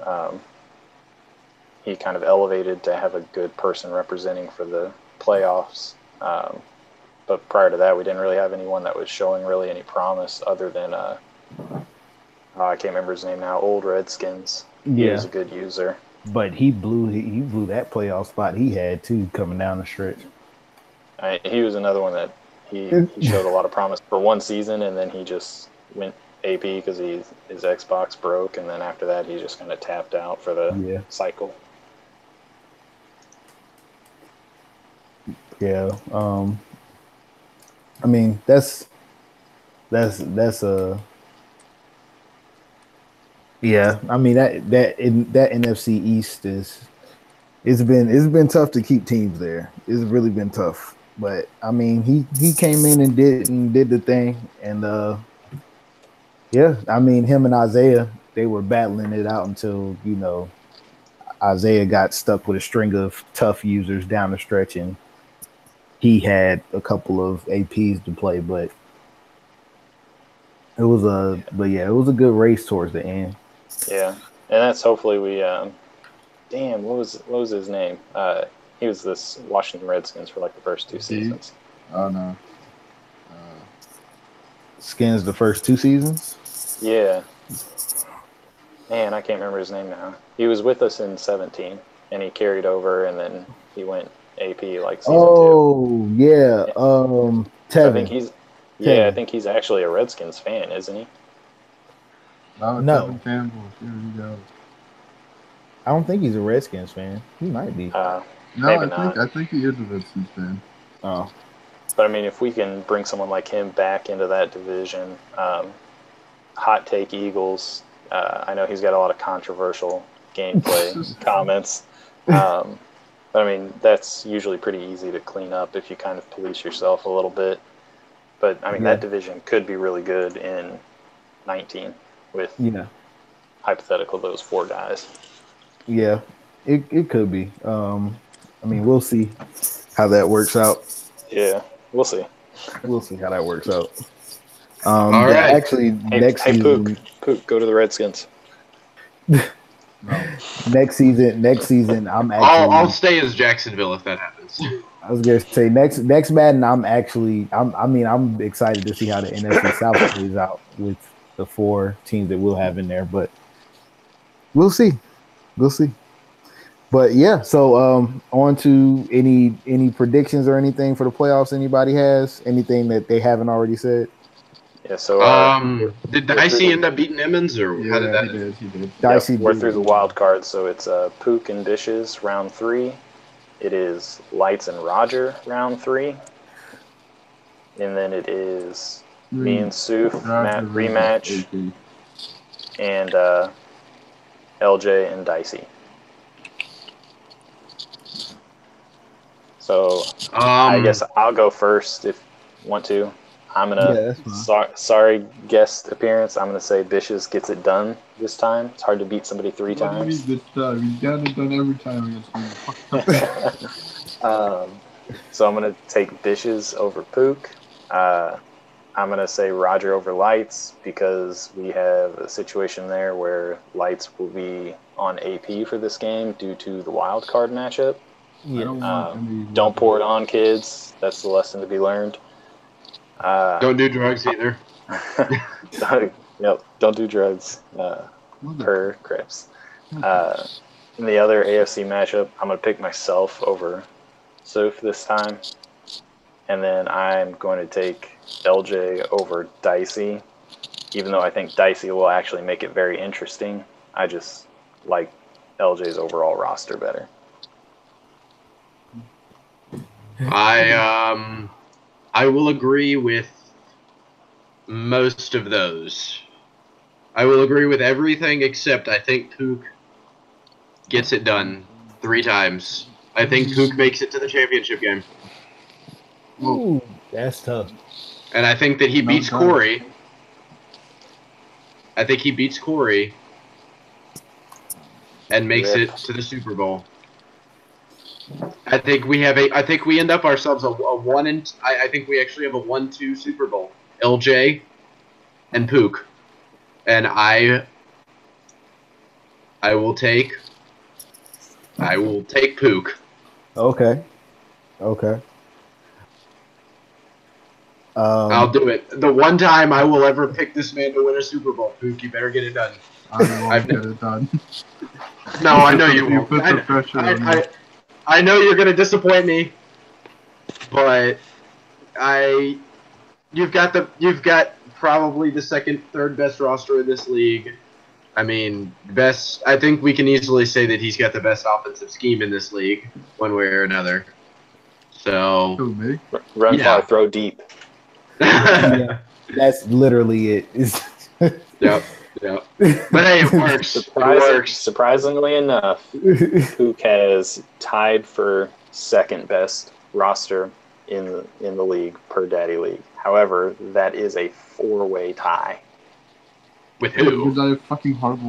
Speaker 2: He kind of elevated to have a good person representing for the playoffs. But prior to that, we didn't really have anyone that was showing really any promise other than, I can't remember his name now, Old Redskins. He was a good user.
Speaker 1: But he blew that playoff spot he had, too, coming down the stretch.
Speaker 2: He was another one that he showed a lot of promise for 1 season, and then he just went AP because his Xbox broke, and then after that, he just kind of tapped out for the cycle.
Speaker 1: Yeah. I mean, that's yeah. I mean that NFC East it's been tough to keep teams there. It's really been tough. But I mean, he came in and did the thing, and I mean, him and Isaiah, they were battling it out until Isaiah got stuck with a string of tough users down the stretch, and he had a couple of APs to play, but it was a good race towards the end.
Speaker 2: Yeah, and that's hopefully we. Damn, what was his name? He was this Washington Redskins for like the first 2 seasons.
Speaker 4: Oh no.
Speaker 1: Skins the first 2 seasons?
Speaker 2: Yeah. Man, I can't remember his name now. He was with us in 17, and he carried over, and then he went AP like season 2.
Speaker 1: Oh, yeah. Tevin.
Speaker 2: I think he's actually a Redskins fan, isn't he?
Speaker 4: No. Tevin Campbell. Here we go.
Speaker 1: I don't think he's a Redskins fan. He might be.
Speaker 4: No, I think he is a Redskins fan.
Speaker 1: Oh.
Speaker 2: But I mean, if we can bring someone like him back into that division, hot take Eagles. I know he's got a lot of controversial gameplay comments. But I mean, that's usually pretty easy to clean up if you kind of police yourself a little bit. But I mean, that division could be really good in 19 with hypothetical those 4 guys.
Speaker 1: Yeah, it could be. I mean, we'll see how that works out.
Speaker 2: Yeah, we'll see.
Speaker 1: We'll see how that works out.
Speaker 3: All right.
Speaker 1: Actually, next season,
Speaker 2: Pook, go to the Redskins.
Speaker 1: Next season,
Speaker 3: I'll stay as Jacksonville if that happens.
Speaker 1: I was gonna say next Madden, I'm excited to see how the NFC South plays out with the 4 teams that we'll have in there, but we'll see. But yeah, so on to any predictions or anything for the playoffs anybody has? Anything that they haven't already said?
Speaker 2: Yeah, so
Speaker 3: did Dicey end up beating Emmons, or how did that?
Speaker 4: He did.
Speaker 2: Dicey we're through the wild card, so it's Pook and Dishes round 3. It is Lights and Roger round 3, and then it is me and Soof Matt rematch, and LJ and Dicey. So I guess I'll go first if you want to. I'm gonna sorry guest appearance. I'm gonna say Bishes gets it done this time. It's hard to beat somebody 3 times.
Speaker 4: This time he's gotten it done every time against me.
Speaker 2: So I'm gonna take Bishes over Pook. I'm gonna say Roger over Lights because we have a situation there where Lights will be on AP for this game due to the wild card matchup.
Speaker 4: Yeah.
Speaker 2: Don't pour it on, kids. That's the lesson to be learned.
Speaker 3: Don't do drugs either.
Speaker 2: Don't do drugs. Per Crips. In the other AFC matchup, I'm going to pick myself over Soof this time. And then I'm going to take LJ over Dicey, even though I think Dicey will actually make it very interesting. I just like LJ's overall roster better.
Speaker 3: I will agree with most of those. I will agree with everything except I think Pook gets it done 3 times. I think Pook makes it to the championship game.
Speaker 1: Ooh, that's tough.
Speaker 3: And I think that he beats Corey. I think he beats Corey and makes it to the Super Bowl. I think we end up ourselves a 1 and I think we actually have a 1-2 Super Bowl. LJ and Pook, and I will take Pook.
Speaker 1: Okay.
Speaker 3: I'll do it. The one time I will ever pick this man to win a Super Bowl, Pook, you better get it done.
Speaker 4: I won't get it done.
Speaker 3: No, I know you won't.
Speaker 4: Put the pressure on me.
Speaker 3: I know you're going to disappoint me, but you've got probably the third best roster in this league. I mean, I think we can easily say that he's got the best offensive scheme in this league, one way or another. So,
Speaker 4: Who, me?
Speaker 2: Run far, throw deep.
Speaker 1: Yeah, that's literally it.
Speaker 3: Yep. But hey, it works.
Speaker 2: Surprisingly enough, Pook has tied for second best roster in the league per Daddy League. However, that is a 4-way tie.
Speaker 3: With who?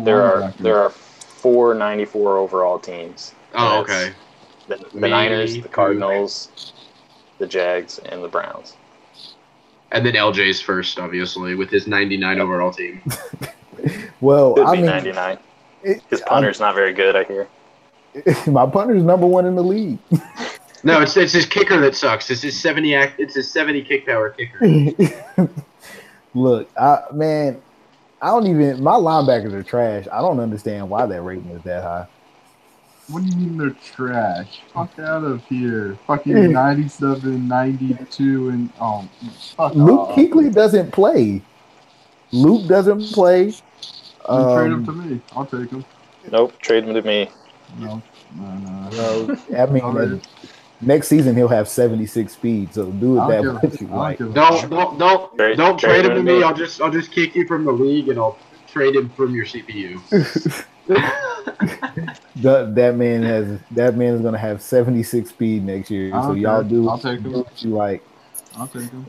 Speaker 2: There are 4 94 overall teams.
Speaker 3: Oh, okay.
Speaker 2: The Niners, the Cardinals, the Jags, and the Browns.
Speaker 3: And then LJ's first, obviously, with his 99 overall team.
Speaker 1: Well,
Speaker 2: Could be 99. His punter's not very good, I hear.
Speaker 1: My punter's number 1 in the league.
Speaker 3: No, it's his kicker that sucks. It's his 70 kick power kicker.
Speaker 1: Look, my linebackers are trash. I don't understand why that rating is that high.
Speaker 4: What do you mean they're trash? Fuck out of here. Fucking 97, 92, and fuck
Speaker 1: Luke
Speaker 4: off.
Speaker 1: Kuechly doesn't play. Luke doesn't play.
Speaker 4: Trade him to me. I'll take him.
Speaker 2: Nope, trade him to me.
Speaker 4: No.
Speaker 1: I mean, next season he'll have 76 speed, so do it that way. Like.
Speaker 3: Don't trade him to me. I'll just kick you from the league and I'll trade him from your CPU.
Speaker 1: that man is gonna have 76 speed next year. So y'all do.
Speaker 4: I'll take him.
Speaker 1: You like?
Speaker 4: I'll take him.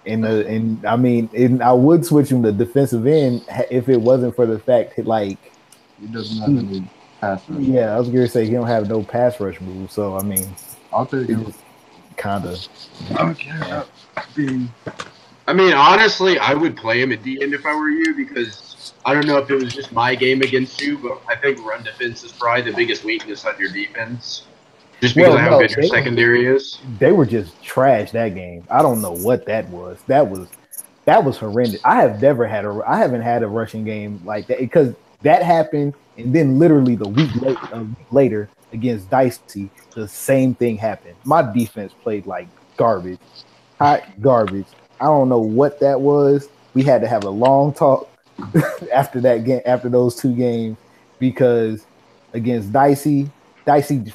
Speaker 1: And I would switch him to defensive end if it wasn't for the fact that
Speaker 4: he doesn't have any pass rush.
Speaker 1: Yeah, I was gonna say he don't have no pass rush move. So I mean,
Speaker 4: I'll take him.
Speaker 1: Kinda.
Speaker 4: Okay.
Speaker 3: I mean, honestly, I would play him at the end if I were you because I don't know if it was just my game against you, but I think run defense is probably the biggest weakness on your defense. Just because of how good your secondary is.
Speaker 1: They were just trash that game. I don't know what that was. That was horrendous. I haven't had a rushing game like that because that happened, and then literally a week later against Dicey, the same thing happened. My defense played like garbage, hot garbage. I don't know what that was. We had to have a long talk after that game, after those 2 games, because against Dicey's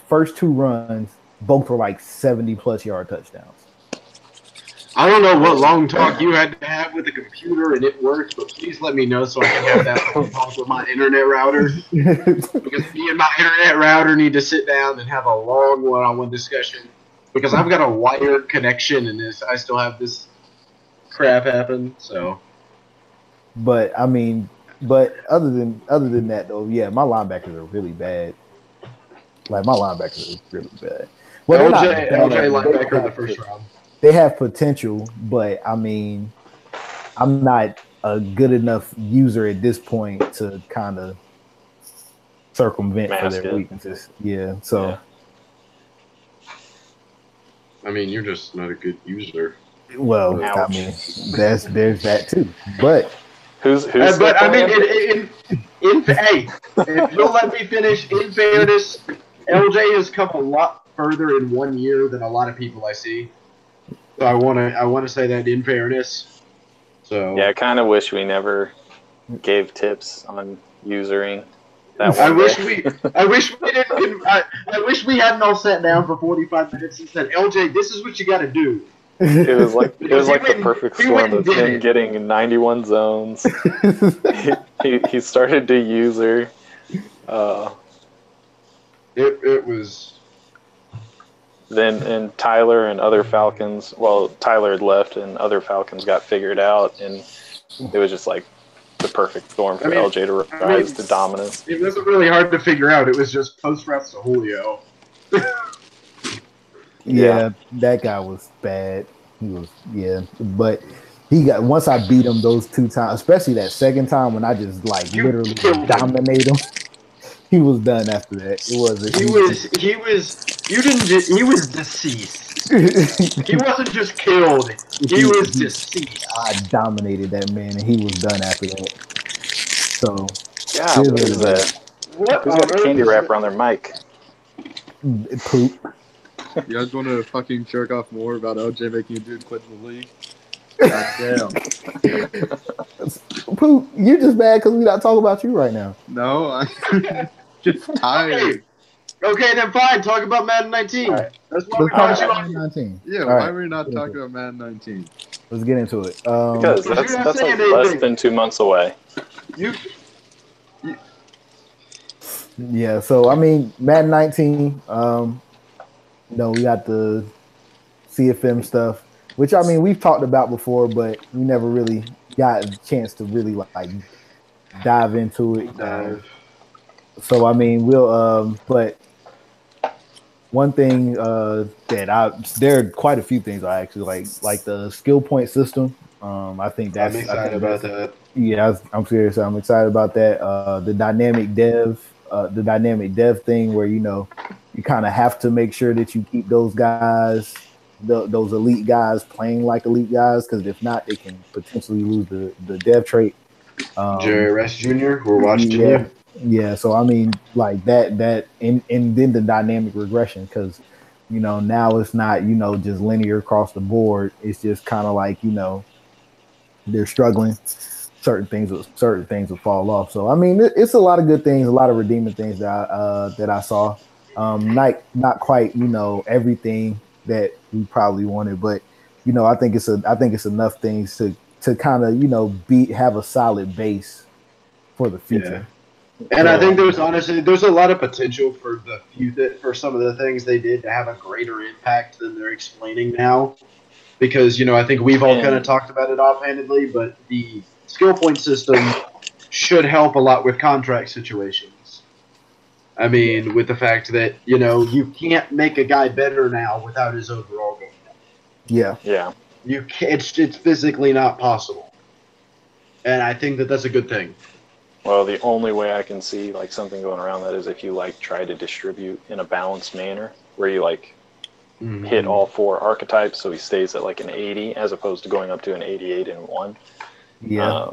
Speaker 1: first 2 runs, both were like 70+ yard touchdowns.
Speaker 3: I don't know what long talk you had to have with the computer and it worked, but please let me know so I can have that phone call with my internet router. Because me and my internet router need to sit down and have a long one-on-one discussion. Because I've got a wired connection and I still have this crap happen. So,
Speaker 1: but I mean, other than that though, yeah, my linebackers are really bad. Like my linebackers are really bad. Well,
Speaker 3: LJ linebacker in the first round.
Speaker 1: They have potential, but I mean, I'm not a good enough user at this point to kind of circumvent for their weaknesses. Yeah, so. Yeah.
Speaker 3: I mean, you're just not a good user.
Speaker 1: Well, I mean, there's that too. But
Speaker 2: who's
Speaker 3: but I mean, hey, if you'll let me finish. In fairness, LJ has come a lot further in 1 year than a lot of people I see. So I want to say that in fairness. So
Speaker 2: yeah, I kind of wish we never gave tips on usering.
Speaker 3: I wish we didn't. I wish we hadn't all sat down for 45 minutes and said, "LJ, this is what you got to do."
Speaker 2: It was like the perfect storm of him getting 91 zones. he started to user.
Speaker 3: It was.
Speaker 2: Then and Tyler and other Falcons. Well, Tyler had left and other Falcons got figured out, and it was just like the perfect storm for LJ to rise to dominance.
Speaker 3: It wasn't really hard to figure out. It was just post routes to Julio.
Speaker 1: Yeah, that guy was bad. He was, but he got, once I beat him those 2 times, especially that second time when I just like literally dominate him. He was done after that. It wasn't.
Speaker 3: He was deceased. He wasn't just killed. He was deceased.
Speaker 1: I dominated that man, and he was done after that. So,
Speaker 2: yeah, what is that? Who's got a candy wrapper on their mic?
Speaker 1: Poop.
Speaker 4: You guys want to fucking jerk off more about LJ making a dude quit the league? God
Speaker 1: damn. Poop, you're just mad because we're not talking about you right now.
Speaker 4: No, I'm just tired.
Speaker 3: Okay, then fine. Talk about Madden 19. Right. That's why we're talking about
Speaker 1: Madden 19.
Speaker 4: Yeah, why are we not talking about Madden 19?
Speaker 1: Let's get into it.
Speaker 2: Because that's like less than 2 months away.
Speaker 1: Yeah, so I mean, Madden 19. We got the CFM stuff, which I mean we've talked about before, but we never really got a chance to really like dive into it. So I mean, we'll. But one thing there are quite a few things I actually like the skill point system. I think that's.
Speaker 3: I'm excited about that.
Speaker 1: Yeah, I'm serious. I'm excited about that. The dynamic dev thing where you kind of have to make sure that you keep those guys, those elite guys, playing like elite guys, because if not, they can potentially lose the dev trait.
Speaker 3: Jerry Rice Jr., we're watching you.
Speaker 1: Yeah, so I mean, like that, and then the dynamic regression, because now it's not just linear across the board. It's just kind of like they're struggling. Certain things will fall off. So I mean, it's a lot of good things, a lot of redeeming things that I saw. Not quite everything that we probably wanted, but I think it's enough things to kind of have a solid base for the future.
Speaker 3: Yeah. And I think there's a lot of potential for for some of the things they did to have a greater impact than they're explaining now, because I think we've all kind of talked about it offhandedly, but the skill point system should help a lot with contract situations. I mean, with the fact that, you can't make a guy better now without his overall goal.
Speaker 1: Yeah.
Speaker 2: Yeah.
Speaker 3: You can't, it's physically not possible. And I think that that's a good thing.
Speaker 2: Well, the only way I can see like something going around that is if you try to distribute in a balanced manner where you hit all 4 archetypes so he stays at an 80 as opposed to going up to an 88 and 1.
Speaker 1: Yeah.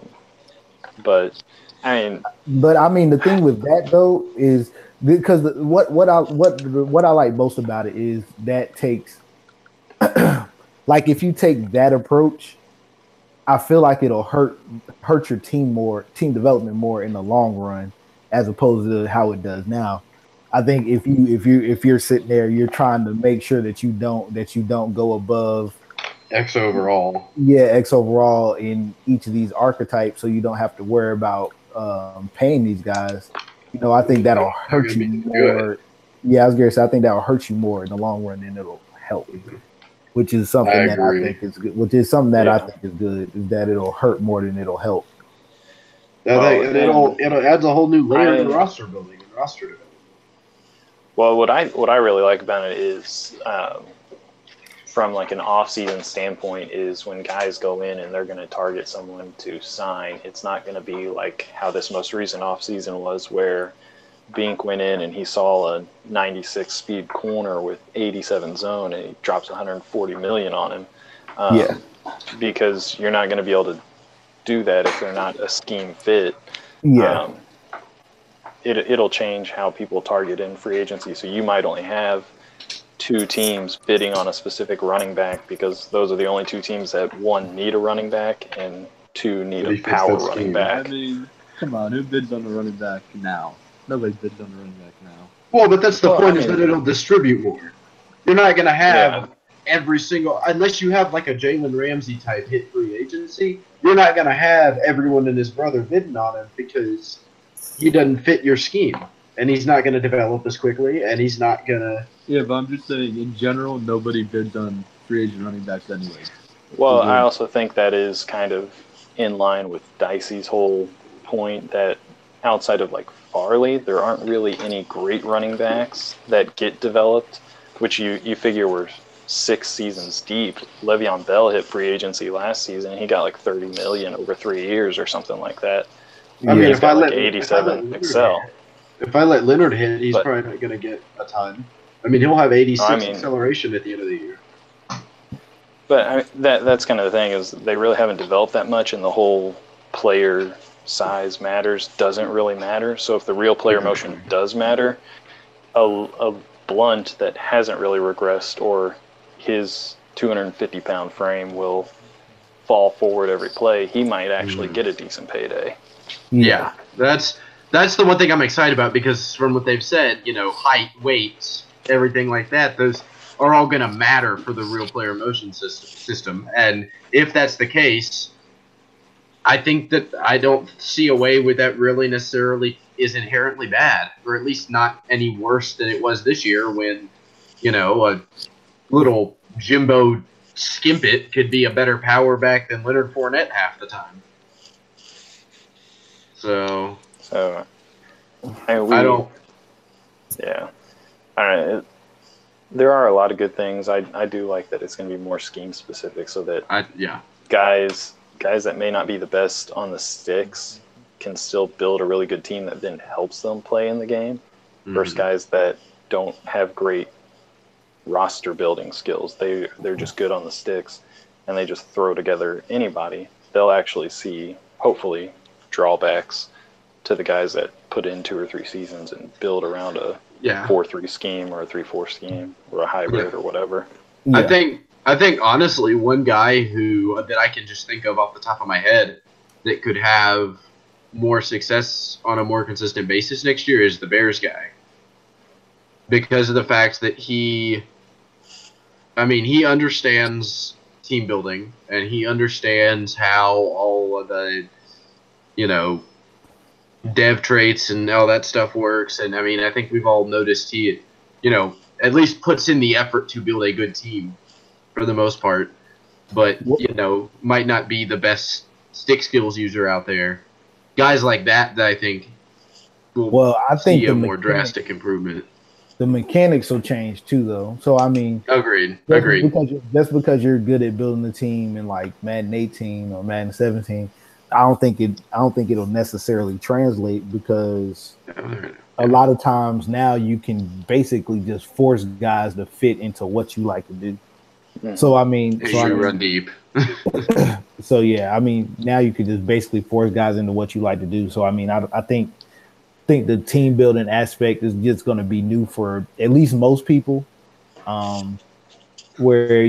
Speaker 2: But I mean
Speaker 1: the thing with that though is because what I like most about it is that takes if you take that approach, I feel like it'll hurt your team development more in the long run as opposed to how it does now. I think if you're sitting there, you're trying to make sure that you don't go above
Speaker 3: X overall.
Speaker 1: Yeah, X overall in each of these archetypes, so you don't have to worry about paying these guys. I think that'll hurt you more. Yeah, I was gonna say I think that'll hurt you more in the long run than it'll help you. Which is something I think is good. Which is something that I think is good, is that it'll hurt more than it'll help.
Speaker 3: It'll adds a whole new layer in roster building and roster development.
Speaker 2: Well, what I really like about it is from an off-season standpoint is when guys go in and they're going to target someone to sign, it's not going to be like how this most recent off-season was where Bink went in and he saw a 96 speed corner with 87 zone and he drops 140 million on him. Because you're not going to be able to do that if they're not a scheme fit.
Speaker 1: Yeah.
Speaker 2: It'll change how people target in free agency. So you might only have 2 teams bidding on a specific running back because those are the only 2 teams that 1 need a running back and 2 need a power running back.
Speaker 4: I mean, come on, who bids on a running back now? Nobody bids on a running back now.
Speaker 3: Well, but that's the point, is that it'll distribute more. You're not going to have every single, unless you have a Jalen Ramsey type hit free agency, you're not going to have everyone and his brother bidding on him because he doesn't fit your scheme. And he's not going to develop as quickly, and he's not going to...
Speaker 4: Yeah, but I'm just saying, in general, nobody bids on free agent running backs anyway.
Speaker 2: Well, I also think that is kind of in line with Dicey's whole point that outside of Farley, there aren't really any great running backs that get developed. which you figure were 6 seasons deep. Le'Veon Bell hit free agency last season. He got like $30 million over 3 years or something like that.
Speaker 3: I mean,
Speaker 2: if I let 87 Excel.
Speaker 3: If I let Leonard hit, he's probably not going to get a ton. I mean, he'll have 86 acceleration at the end of the year.
Speaker 2: But that's kind of the thing, is they really haven't developed that much, and the whole player size matters doesn't really matter. So if the real player motion does matter, a Blunt that hasn't really regressed, or his 250-pound frame will fall forward every play, he might actually get a decent payday.
Speaker 3: Yeah, that's the one thing I'm excited about, because from what they've said, height, weights, everything like that, those are all going to matter for the real player motion system. And if that's the case, I think that I don't see a way where that really necessarily is inherently bad, or at least not any worse than it was this year when, a little Jimbo Skimpet could be a better power back than Leonard Fournette half the time. So I don't.
Speaker 2: Yeah. All right. There are a lot of good things. I do like that it's going to be more scheme specific, so that guys that may not be the best on the sticks can still build a really good team that then helps them play in the game, versus guys that don't have great roster building skills. They're just good on the sticks, and they just throw together anybody. They'll actually see, hopefully, drawbacks to the guys that put in 2 or 3 seasons and build around a 4-3 scheme or a 3-4 scheme or a hybrid or whatever.
Speaker 3: Yeah. I think honestly, one guy that I can just think of off the top of my head that could have more success on a more consistent basis next year is the Bears guy, because of the fact that he understands team building, and he understands how all of the dev traits and all that stuff works. And I think we've all noticed he, at least puts in the effort to build a good team for the most part, but, might not be the best stick skills user out there. Guys like that I think will see a more drastic improvement.
Speaker 1: The mechanics will change too, though. So,
Speaker 3: agreed.
Speaker 1: Just because you're good at building a team in like Madden 18 or Madden 17, I don't think it'll necessarily translate, because a lot of times now you can basically just force guys to fit into what you like to do. So
Speaker 3: run deep.
Speaker 1: So now you could just basically force guys into what you like to do. So I think the team building aspect is just going to be new for at least most people. Where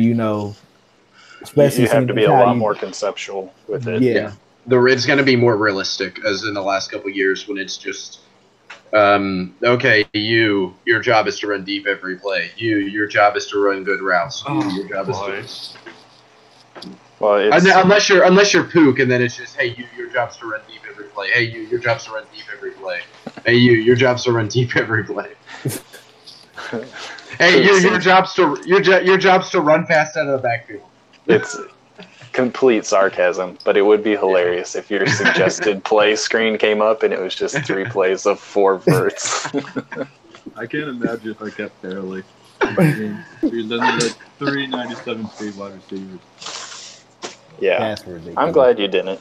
Speaker 1: especially
Speaker 2: you have to be a lot more conceptual with it.
Speaker 3: Yeah. It's going to be more realistic, as in the last couple of years, when it's just, okay, your job is to run deep every play. Your job is to run good routes. Your job is to. Well, unless you're Pook, and then it's just, hey, your job's to run deep every play. Hey, your job's to run deep every play. Hey, your job's to run deep every play. Hey, your job's to run fast out of the backfield.
Speaker 2: It's complete sarcasm, but it would be hilarious if your suggested play screen came up and it was just 3 plays of 4 verts.
Speaker 4: I can't imagine if I kept barely. Then like 397 speed wide receivers.
Speaker 2: Yeah, I'm glad you didn't.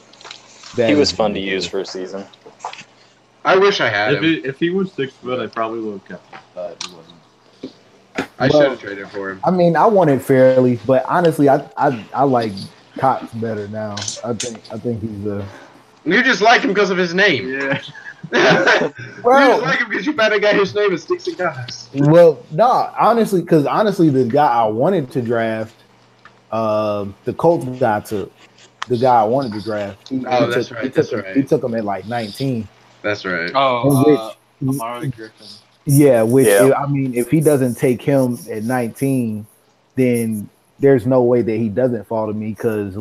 Speaker 2: He was fun to use for a season.
Speaker 3: I wish I had him.
Speaker 4: If he was 6 foot, I probably would have kept him, but he wasn't.
Speaker 3: I should have traded for him.
Speaker 1: I wanted Fairley, but honestly, I like Cox better now. I think he's a.
Speaker 3: You just like him because of his name.
Speaker 4: Yeah.
Speaker 3: Well, you just like him because you met a guy whose name is Sticks and Cox.
Speaker 1: Well, no, honestly, the guy I wanted to draft, the Colts guy took. The guy I wanted to draft.
Speaker 3: That's right.
Speaker 1: He took him at like 19.
Speaker 3: That's right.
Speaker 4: Amari Griffin.
Speaker 1: Yeah, if he doesn't take him at 19, then there's no way that he doesn't fall to me, because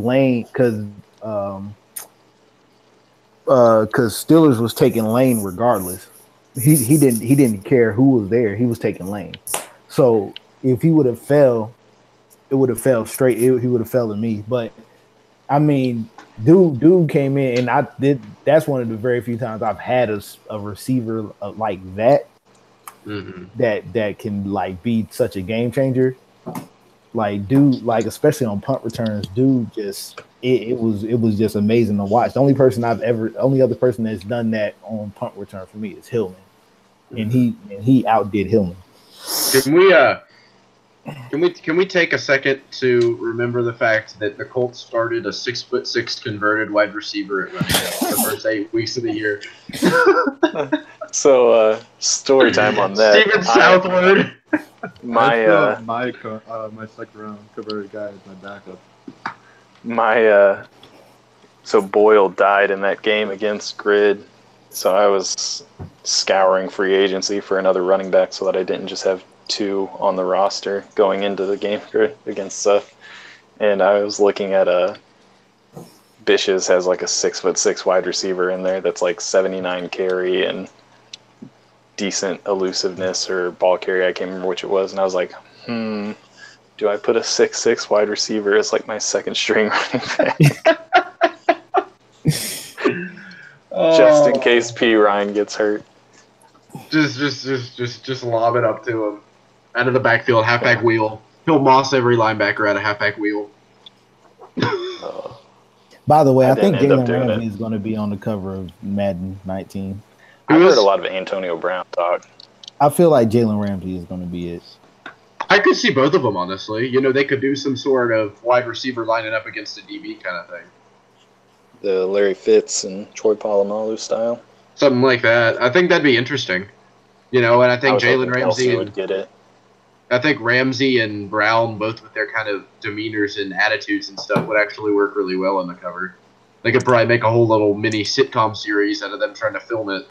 Speaker 1: Steelers was taking Lane regardless. He didn't care who was there. He was taking Lane. So if he would have fell, it would have fell straight. He would have fell to me. But dude came in, and that's one of the very few times I've had a receiver like that. that can like be such a game changer. Like dude, like especially on punt returns, dude just it was just amazing to watch. The only other person that's done that on punt return for me is Hillman. And he outdid Hillman.
Speaker 3: Can we take a second to remember the fact that the Colts started a 6'6" converted wide receiver at running back the first 8 weeks of the year?
Speaker 2: So story time on that.
Speaker 3: Steven Southward.
Speaker 4: My second round converted guy is my backup.
Speaker 2: So Boyle died in that game against Grid. So I was scouring free agency for another running back so that I didn't just have 2 on the roster going into the game against Seth. And I was looking at Bishes has like a 6'6" wide receiver in there that's like 79 carry and decent elusiveness or ball carry. I can't remember which it was. And I was like, do I put a 6'6" wide receiver as like my second string running back? Just in case P. Ryan gets hurt.
Speaker 3: Just lob it up to him. Out of the backfield, halfback wheel. He'll moss every linebacker at a halfback wheel.
Speaker 1: By the way, I think Jalen Ramsey is going to be on the cover of Madden 19.
Speaker 2: I've heard a lot of Antonio Brown talk.
Speaker 1: I feel like Jalen Ramsey is going to be it.
Speaker 3: I could see both of them, honestly. You know, they could do some sort of wide receiver lining up against a DB kind of thing.
Speaker 2: The Larry Fitz and Troy Polamalu style.
Speaker 3: Something like that. I think that'd be interesting. You know, and I think Jalen Ramsey
Speaker 2: would get it.
Speaker 3: I think Ramsey and Brown, both with their kind of demeanors and attitudes and stuff, would actually work really well on the cover. They could probably make a whole little mini sitcom series out of them trying to film it.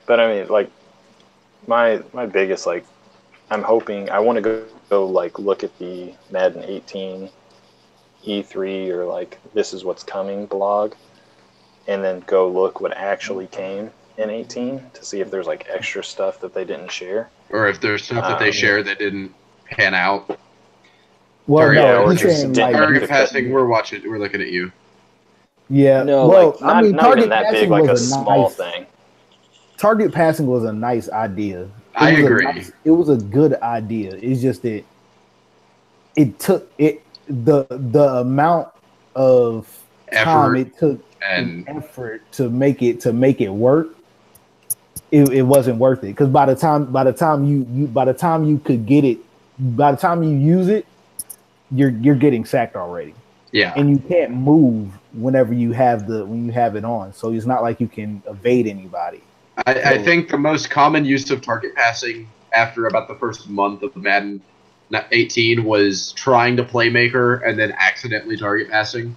Speaker 2: But I mean, like, my biggest, like, I want to go like look at the Madden 18 E3 or like This Is What's Coming blog, and then go look what actually came in 18 to see if there's like extra stuff that they didn't share,
Speaker 3: or if there's stuff that they shared that didn't pan out.
Speaker 1: Well,
Speaker 3: or just target passing. We're looking at you.
Speaker 1: Yeah,
Speaker 2: no,
Speaker 1: well,
Speaker 2: like, not, I mean, not even that big, like a small thing.
Speaker 1: Target passing was a nice idea.
Speaker 3: I agree.
Speaker 1: It was a good idea. It's just that it took the amount of time it took and effort to make it work. It wasn't worth it, because by the time you could get it, by the time you use it, you're getting sacked already.
Speaker 3: Yeah,
Speaker 1: and you can't move when you have it on, so it's not like you can evade anybody.
Speaker 3: I think the most common use of target passing after about the first month of Madden 18 was trying to playmaker and then accidentally target passing.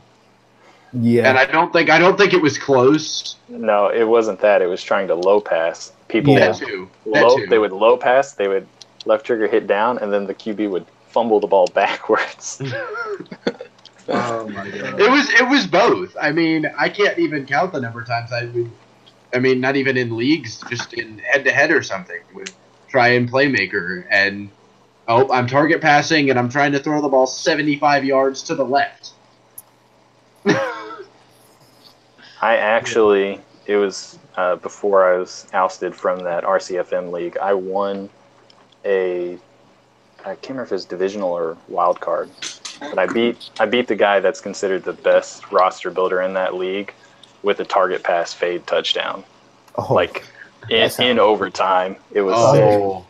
Speaker 1: Yeah,
Speaker 3: and I don't think it was close.
Speaker 2: No, it wasn't that. It was trying to low pass. They would low pass. They would left trigger hit down, and then the QB would fumble the ball backwards.
Speaker 3: Oh my god! It was both. I mean, I can't even count the number of times I mean, not even in leagues, just in head-to-head or something, with try and playmaker, and I'm target passing, and I'm trying to throw the ball 75 yards to the left.
Speaker 2: It was before I was ousted from that RCFM league, I won I can't remember if it was divisional or wild card, but I beat the guy that's considered the best roster builder in that league with a target pass fade touchdown.
Speaker 1: Oh,
Speaker 2: like in overtime. It was sick.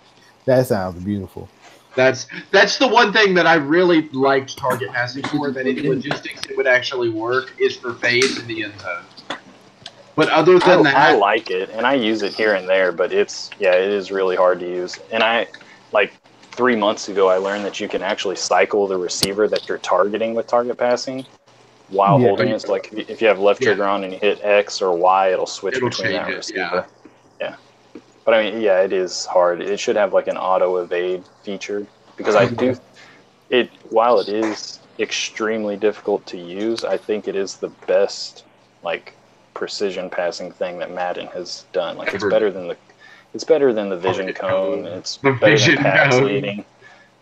Speaker 1: That sounds beautiful.
Speaker 3: That's the one thing that I really liked target passing for, that in logistics it would actually work, is for fades in the end zone. But other than that,
Speaker 2: I like it, and I use it here and there, but it is really hard to use. And I, like 3 months ago, I learned that you can actually cycle the receiver that you're targeting with target passing while holding it. So like if you have left trigger on and you hit X or Y, it'll switch between that receiver. Yeah. But I mean, it is hard. It should have like an auto evade feature, because while it is extremely difficult to use, I think it is the best like precision passing thing that Madden has done. Like it's better than the vision cone. It's better than pass leading.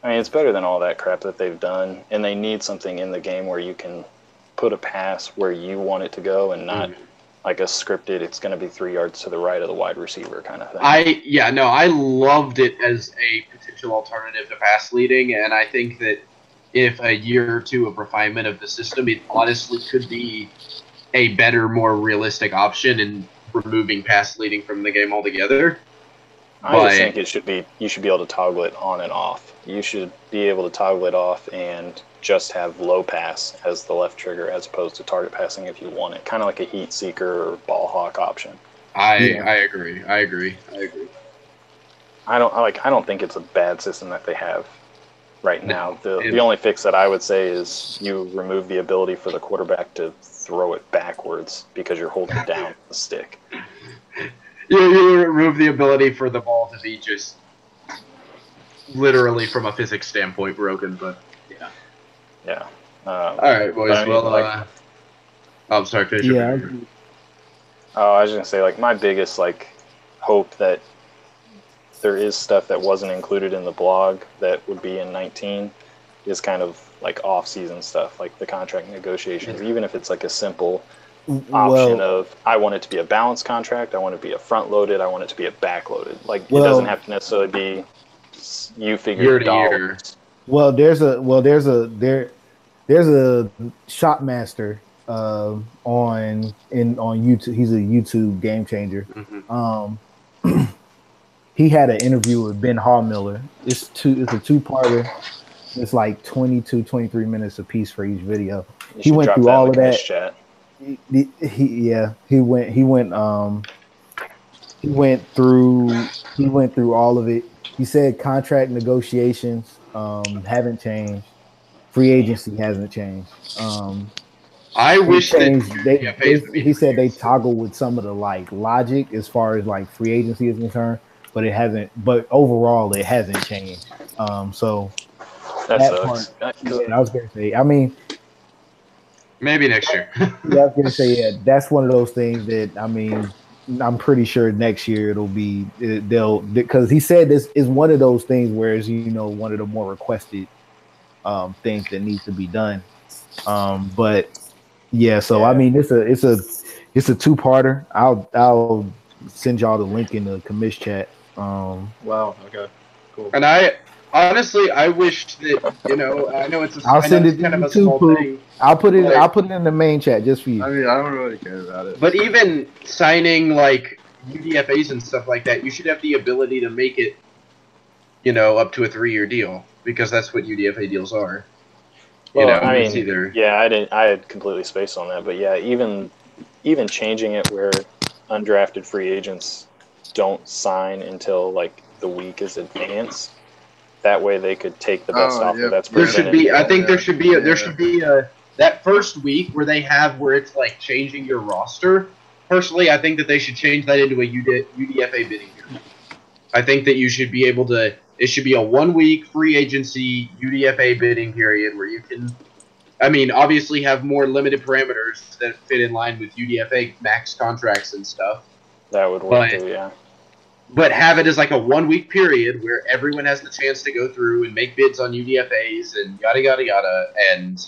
Speaker 2: I mean, it's better than all that crap that they've done, and they need something in the game where you can put a pass where you want it to go and not like a scripted, it's going to be 3 yards to the right of the wide receiver kind of thing.
Speaker 3: I loved it as a potential alternative to pass leading, and I think that if a year or two of refinement of the system, it honestly could be a better, more realistic option in removing pass leading from the game altogether.
Speaker 2: I just think you should be able to toggle it on and off. You should be able to toggle it off and just have low pass as the left trigger as opposed to target passing if you want it. Kind of like a heat seeker or ball hawk option.
Speaker 3: I agree.
Speaker 2: I don't think it's a bad system that they have right now. The only fix that I would say is you remove the ability for the quarterback to throw it backwards because you're holding down the stick.
Speaker 3: You remove the ability for the ball to be just literally from a physics standpoint broken, but yeah.
Speaker 2: Yeah.
Speaker 3: All right, boys. I'm sorry, finish
Speaker 1: yeah.
Speaker 2: I was gonna say, like, my biggest hope that there is stuff that wasn't included in the blog that would be in 19 is kind of like off-season stuff, like the contract negotiations, even if it's like a simple option of I want it to be a balanced contract, I want it to be a front-loaded, I want it to be a back-loaded. Like, it doesn't have to necessarily be you figure it out.
Speaker 1: Well, there's a shot master on YouTube. He's a YouTube game changer.
Speaker 3: Mm-hmm.
Speaker 1: He had an interview with Ben Hallmiller. It's a 2-parter. It's like 22, 23 minutes a piece for each video. He went through all of that.
Speaker 2: Chat.
Speaker 1: He went through all of it. He said contract negotiations haven't changed. Free agency hasn't changed.
Speaker 3: I wish
Speaker 1: he said they toggle with some of the logic as far as free agency is concerned, but it hasn't. But overall, it hasn't changed. So
Speaker 2: that sucks.
Speaker 1: I was gonna say. I mean,
Speaker 3: maybe next year.
Speaker 1: I was gonna say that's one of those things that I'm pretty sure next year it'll be because he said this is one of those things where it's one of the more requested things that needs to be done. But yeah, so I mean it's a 2-parter. I'll send y'all the link in the commish chat.
Speaker 4: Wow. Okay. Cool.
Speaker 3: And I honestly wish that I know it's
Speaker 1: I'll send it
Speaker 3: kind of a small thing.
Speaker 1: I'll put it in the main chat just for you.
Speaker 4: I mean, I don't really care about it.
Speaker 3: But even signing UDFAs and stuff like that, you should have the ability to make it up to a 3-year deal because that's what UDFA deals are.
Speaker 2: Well, I had completely spaced on that, but yeah, even changing it where undrafted free agents don't sign until the week is advanced. That way they could take the best offer that's presented.
Speaker 3: There should be that first week where it's changing your roster. Personally, I think that they should change that into a UDFA bidding year. I think that you should be able to. It should be a 1-week free agency UDFA bidding period where you can, obviously have more limited parameters that fit in line with UDFA max contracts and stuff.
Speaker 2: That would work too, yeah.
Speaker 3: But have it as a 1-week period where everyone has the chance to go through and make bids on UDFAs and yada, yada, yada. And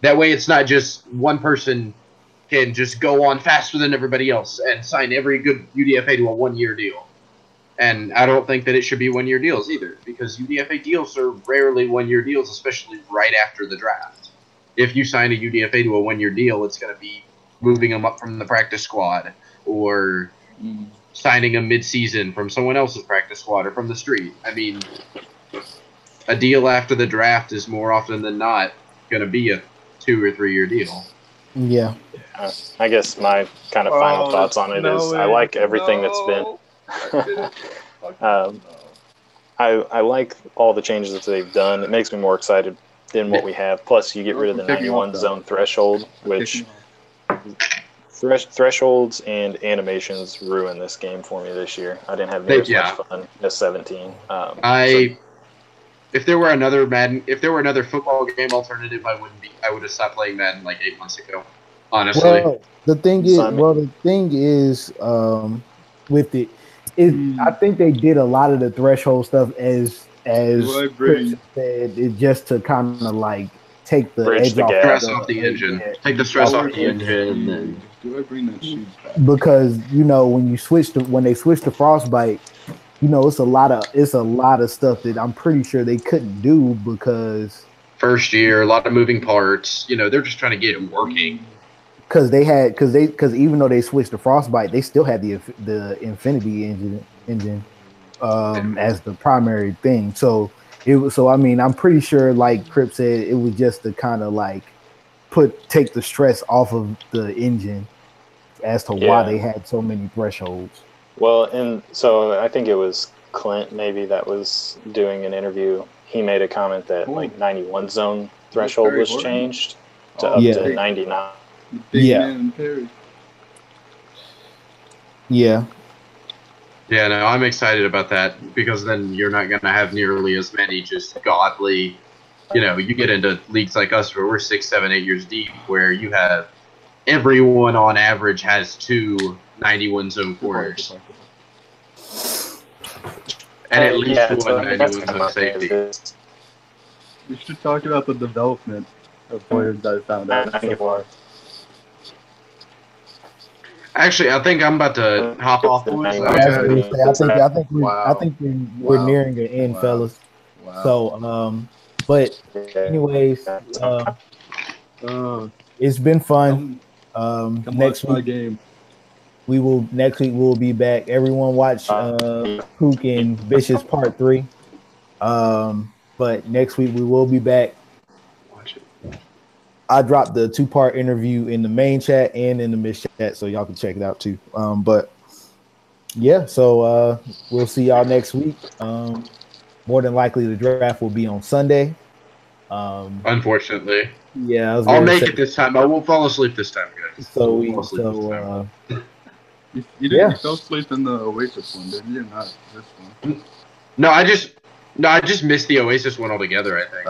Speaker 3: that way it's not just one person can just go on faster than everybody else and sign every good UDFA to a 1-year deal. And I don't think that it should be 1-year deals either, because UDFA deals are rarely 1-year deals, especially right after the draft. If you sign a UDFA to a 1-year deal, it's going to be moving them up from the practice squad or signing a mid-season from someone else's practice squad or from the street. A deal after the draft is more often than not going to be a 2 or 3 year deal.
Speaker 1: Yeah.
Speaker 2: I guess my kind of final thoughts on it is I like everything that's been. I like all the changes that they've done. It makes me more excited than what we have. Plus, you get rid of the 91 zone threshold, which thresholds and animations ruin this game for me this year. I didn't have near as much fun as 17.
Speaker 3: If there were another football game alternative, I would have stopped playing Madden 8 months ago. Honestly.
Speaker 1: Well, the thing is, with it. I think they did a lot of the threshold stuff as Chris said, just to kind of take the edge off
Speaker 3: stress off the engine. Take the stress off the engine. And
Speaker 4: do I bring that shoes back?
Speaker 1: Because when they switch to Frostbite, it's a lot of stuff that I'm pretty sure they couldn't do because
Speaker 3: first year, a lot of moving parts. They're just trying to get it working.
Speaker 1: Because even though they switched to Frostbite, they still had the Infinity engine as the primary thing. So I'm pretty sure, like Crip said, it was just to kind of like take the stress off of the engine as to why they had so many thresholds.
Speaker 2: Well, and so I think it was Clint maybe that was doing an interview. He made a comment that like 91 zone threshold was changed to up to 99.
Speaker 1: Yeah.
Speaker 3: Yeah, no, I'm excited about that because then you're not going to have nearly as many just godly, you get into leagues like us where we're 6, 7, 8 years deep where you have everyone on average has 2 91 zone corners. And at least one 91 zone safety.
Speaker 4: We should talk about the development of players that I found out so far.
Speaker 3: Actually, I think I'm about to hop off, boys.
Speaker 1: I think we're nearing the end, fellas.
Speaker 4: Wow.
Speaker 1: So, but anyways, it's been fun. Next week we'll be back. Everyone watch Pook and Vicious Part 3. But next week we will be back. I dropped the 2-part interview in the main chat and in the mid chat, so y'all can check it out too. But yeah, so we'll see y'all next week. More than likely, the draft will be on Sunday.
Speaker 3: Unfortunately,
Speaker 1: yeah,
Speaker 3: I'll make it this time. I won't fall asleep this time, guys.
Speaker 4: You fell asleep in the Oasis one, didn't you? Not this one.
Speaker 3: No, I just missed the Oasis one altogether. I think.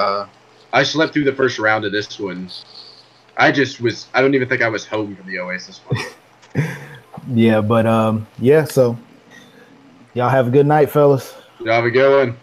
Speaker 3: I slept through the first round of this one. I don't even think I was home from the Oasis one.
Speaker 1: Yeah, but so y'all have a good night, fellas.
Speaker 3: Y'all have a good one.